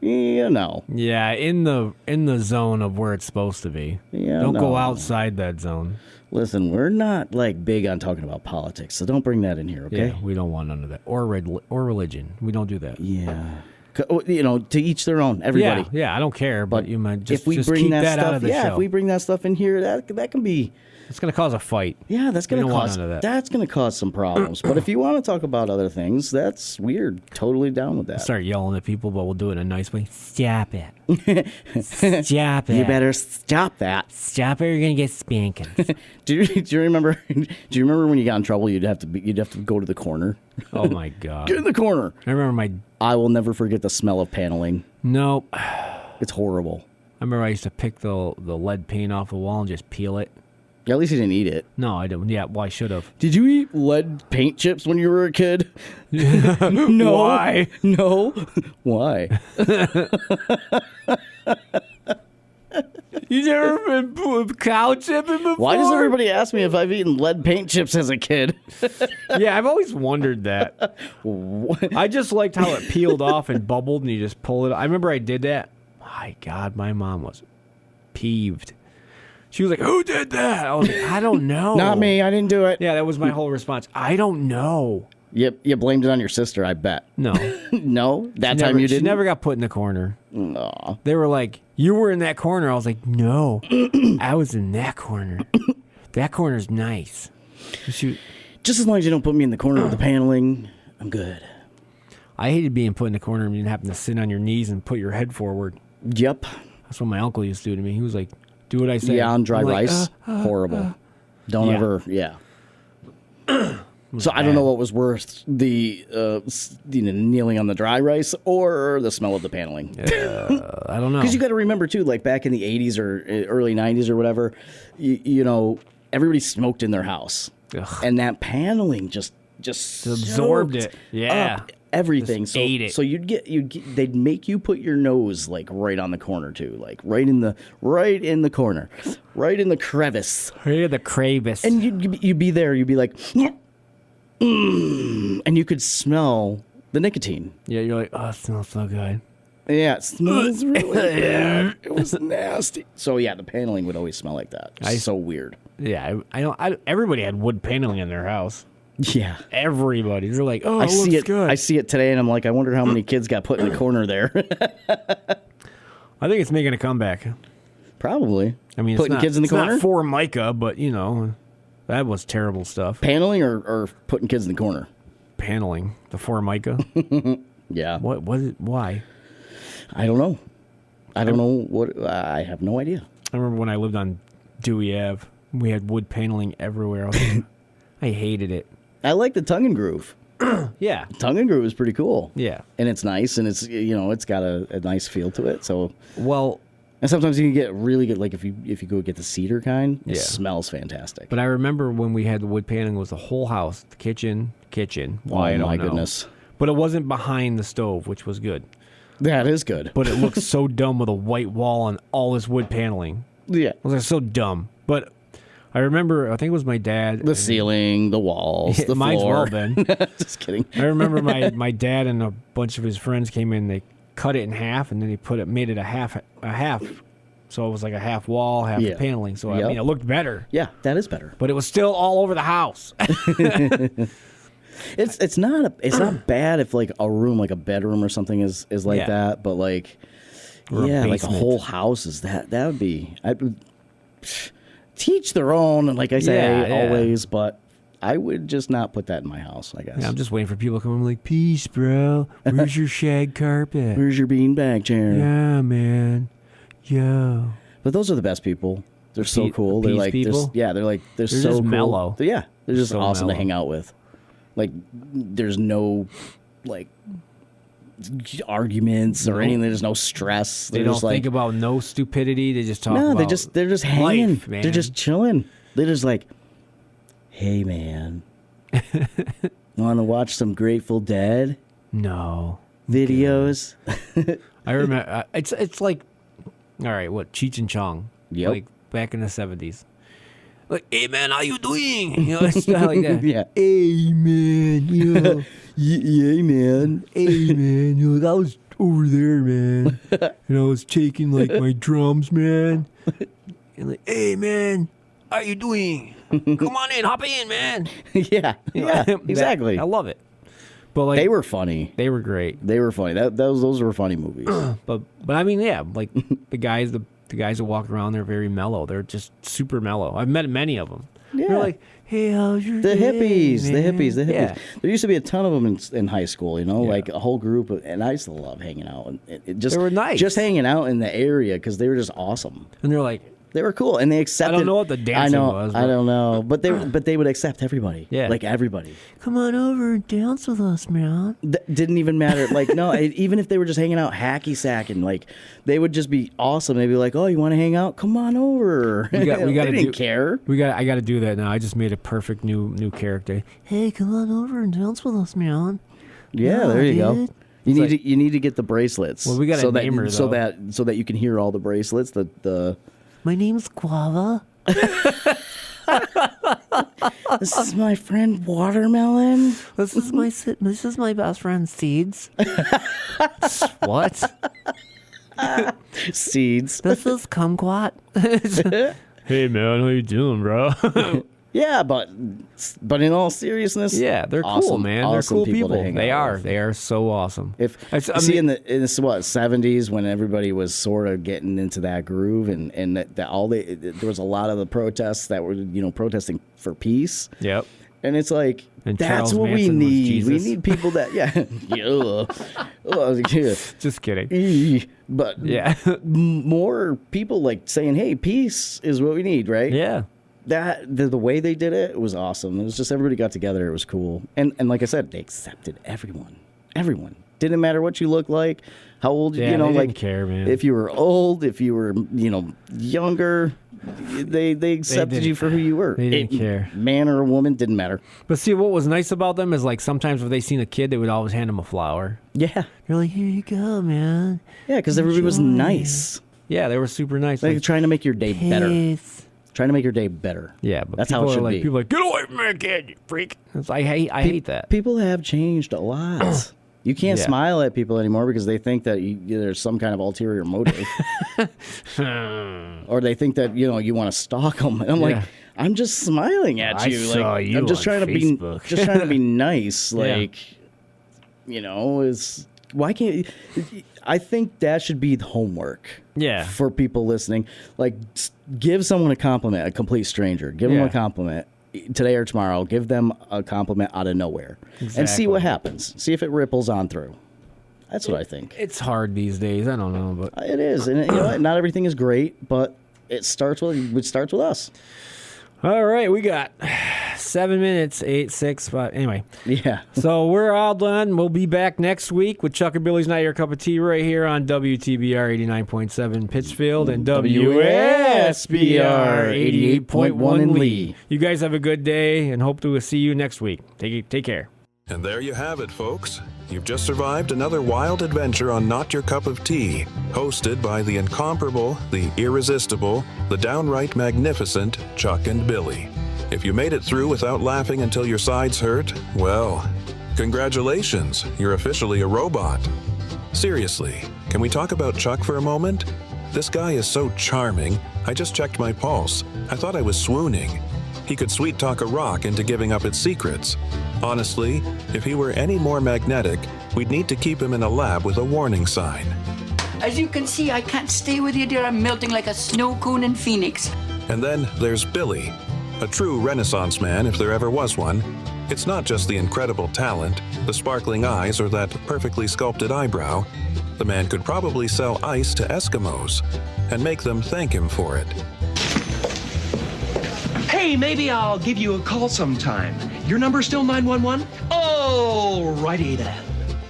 in the zone of where it's supposed to be. Yeah, Don't go no. outside that zone. Listen, we're not like big on talking about politics, so don't bring that in here, okay? Yeah, we don't want none of that. Or religion. We don't do that. Yeah. To each their own. Everybody. Yeah, I don't care, but you might just, if we just bring keep that that stuff, out of the show. if we bring that stuff in here, that can be. It's going to cause a fight. Yeah, that's We going to don't want cause none of that. that's going to cause some problems. But if you want to talk about other things, that's weird. Totally down with that. Start yelling at people, but we'll do it in a nice way. Stop it. Stop it. You better stop that. Stop it or you're going to get spankings. Do you remember? Do you remember when you got in trouble? You'd have to go to the corner. Oh, my God. Get in the corner. I remember I will never forget the smell of paneling. Nope. It's horrible. I remember I used to pick the lead paint off the wall and just peel it. Yeah, at least you didn't eat it. No, I didn't. Yeah, well, I should have. Did you eat lead paint chips when you were a kid? No. Why? No. Why? You never been cow chipping before? Why does everybody ask me if I've eaten lead paint chips as a kid? Yeah, I've always wondered that. I just liked how it peeled off and bubbled and you just pull it. I remember I did that. My God, my mom was peeved. She was like, who did that? I was like, I don't know. Not me. I didn't do it. Yeah, that was my whole response. I don't know. You blamed it on your sister, I bet. No. No? That time you She didn't? never got put in the corner. Aw. They were like, you were in that corner. I was like, no, I was in that corner. That corner's nice. Shoot. Just as long as you don't put me in the corner with the paneling, I'm good. I hated being put in the corner and you having to sit on your knees and put your head forward. Yep. That's what my uncle used to do to me. He was like, do what I say. Yeah, on dry I'm like, rice. Horrible. Don't Yeah. ever, yeah. So I don't know what was worse, the kneeling on the dry rice or the smell of the paneling. I don't know. Because you got to remember, too, like back in the 80s or early 90s or whatever, you know, everybody smoked in their house. Ugh. And that paneling just Absorbed soaked it. Yeah. up everything. Just ate it. So they'd make you put your nose like right on the corner too, like right in the corner, right in the crevice. Right in the crevice. And you'd be there. You'd be like, and you could smell the nicotine. Yeah, you're like, oh, it smells so good. Yeah, it smells really bad. It was nasty. So yeah, the paneling would always smell like that. So weird. Yeah, I everybody had wood paneling in their house. Yeah, everybody. They're like, oh, I it see looks it. good. I see it today, and I'm like, I wonder how many kids got put in the corner there. I think it's making a comeback. Probably. I mean, putting kids in the corner. Not Formica, but that was terrible stuff. Paneling or putting kids in the corner. Paneling the Formica. Yeah. What was it? Why? I don't know. I don't know what. I have no idea. I remember when I lived on Dewey Ave, we had wood paneling everywhere. I hated it. I like the tongue and groove. Yeah, tongue and groove is pretty cool. Yeah, and it's nice, and it's it's got a nice feel to it. So and sometimes you can get really good. Like if you go get the cedar kind, it smells fantastic. But I remember when we had the wood paneling, it was the whole house, the kitchen. Why? I don't know. Goodness! But it wasn't behind the stove, which was good. That is good. But it looked so dumb with a white wall and all this wood paneling. Yeah, it was like so dumb. But I remember, I think it was my dad. The ceiling, the walls, the might floor. Might as well been. Just kidding. I remember my dad and a bunch of his friends came in. They cut it in half, and then they made it a half. So it was like a half wall, half the paneling. So I mean, it looked better. Yeah, that is better. But it was still all over the house. It's not bad if like a room, like a bedroom or something is like that, but like like a whole house is that would be. I would teach their own, and like I say always, but I would just not put that in my house, I guess. Yeah, I'm just waiting for people to come. I'm like, peace, bro. Where's your shag carpet? Where's your beanbag chair? Yeah, man. Yeah. But those are the best people. They're so cool. They're like, they're so just cool. mellow. They're just so awesome mellow. to hang out with. Like, there's no like arguments or anything. There's no stress. They don't think about no stupidity. They just talk about they're just hanging. Life, man. They're just chilling. They're just like, hey, man, want to watch some Grateful Dead? No. Videos? I remember, it's like, all right, what, Cheech and Chong. Yep. Like, back in the 70s. Like, hey, man, how you doing? It's not like that. Yeah. Hey, man, yeah, man. Hey, man, I was over there, man. And I was taking, like, my drums, man. And like, hey, man, how you doing? Come on in, hop in, man. Yeah, exactly. I love it. But like, they were funny. They were great. They were funny. Those were funny movies. But I mean, yeah, like the guys that walk around, they're very mellow. They're just super mellow. I've met many of them. Yeah. They're like, hey, how's your the day, hippies, man? the hippies. Yeah. There used to be a ton of them in high school, like a whole group. And I used to love hanging out. And they were nice. Just hanging out in the area because they were just awesome. And they're like, they were cool, and they accepted. I don't know what the dancing was. I don't know, but they would accept everybody. Yeah, like everybody. Come on over and dance with us, man. Didn't even matter. Like no, even if they were just hanging out, hacky sacking, like they would just be awesome. They'd be like, "Oh, you want to hang out? Come on over." We got. They didn't care. I got to do that now. I just made a perfect new character. Hey, come on over and dance with us, man. Yeah, there you go. You need to get the bracelets. Well, we got to name her so that you can hear all the bracelets. The My name's Guava. This is my friend Watermelon. This is my best friend Seeds. What? Seeds. This is Kumquat. Hey man, how you doing, bro? Yeah, but in all seriousness, yeah, they're awesome, cool, man. They're awesome cool people. to hang They out are. with. They are so awesome. In the 70s when everybody was sort of getting into that groove, and there was a lot of the protests that were protesting for peace. Yep. And it's like, and that's Charles what Manson we was need. Jesus. We need people that Just kidding. But yeah, more people like saying, "Hey, peace is what we need," right? Yeah. The way they did it was awesome. It was just everybody got together. It was cool. And like I said, they accepted everyone. Everyone. Didn't matter what you looked like, how old they didn't care, man. If you were old, if you were, younger, They accepted didn't- you for who you were. they didn't care. Man or a woman, didn't matter. But see, what was nice about them is like sometimes if they seen a kid, they would always hand them a flower. Yeah. They're like, here you go, man. Yeah, because everybody was Enjoy. nice. Yeah, they were super nice. Like trying to make your day better. "Peace." Trying to make your day better. Yeah, but that's people how it are should like, be. People are like, get away from me, kid, you freak. I hate that. People have changed a lot. You can't Yeah. smile at people anymore because they think that there's some kind of ulterior motive, or they think that you want to stalk them. And I'm Yeah. like, I'm just smiling at I you. saw Like you I'm just on trying Facebook. to be just trying to be nice. Yeah. Like, is why can't? I think that should be the homework. Yeah. For people listening, like give someone a compliment, a complete stranger. Give them Yeah. a compliment today or tomorrow. Give them a compliment out of nowhere and see Exactly. what happens. See if it ripples on through. That's what I think. It's hard these days. I don't know, but It is, and you know what? Not everything is great, but it starts with us. all right, we got 7 minutes, 8, 6, 5. Anyway, Yeah. so we're all done. We'll be back next week with Chuck and Billy's Not Your Cup of Tea right here on WTBR 89.7 Pittsfield and WSBR 88.1 in Lee. You guys have a good day and hope to see you next week. Take care. And there you have it, folks. You've just survived another wild adventure on Not Your Cup of Tea, hosted by the incomparable, the irresistible, the downright magnificent Chuck and Billy. If you made it through without laughing until your sides hurt, well, congratulations, you're officially a robot. Seriously, can we talk about Chuck for a moment? This guy is so charming, I just checked my pulse. I thought I was swooning. He could sweet talk a rock into giving up its secrets. Honestly, if he were any more magnetic, we'd need to keep him in a lab with a warning sign. As you can see, I can't stay with you, dear. I'm melting like a snow cone in Phoenix. And then there's Billy, a true Renaissance man if there ever was one. It's not just the incredible talent, the sparkling eyes, or that perfectly sculpted eyebrow. The man could probably sell ice to Eskimos and make them thank him for it. Hey, maybe I'll give you a call sometime. Your number's still 911? Oh, righty then.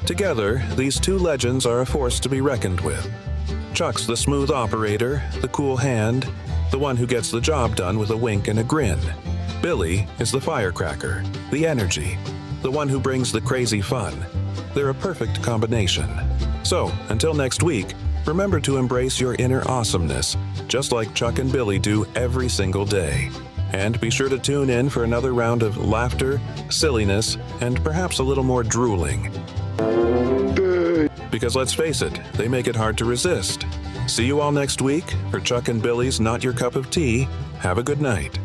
Together, these two legends are a force to be reckoned with. Chuck's the smooth operator, the cool hand, the one who gets the job done with a wink and a grin. Billy is the firecracker, the energy, the one who brings the crazy fun. They're a perfect combination. So, until next week, remember to embrace your inner awesomeness, just like Chuck and Billy do every single day. And be sure to tune in for another round of laughter, silliness, and perhaps a little more drooling. Because let's face it, they make it hard to resist. See you all next week for Chuck and Billy's Not Your Cup of Tea. Have a good night.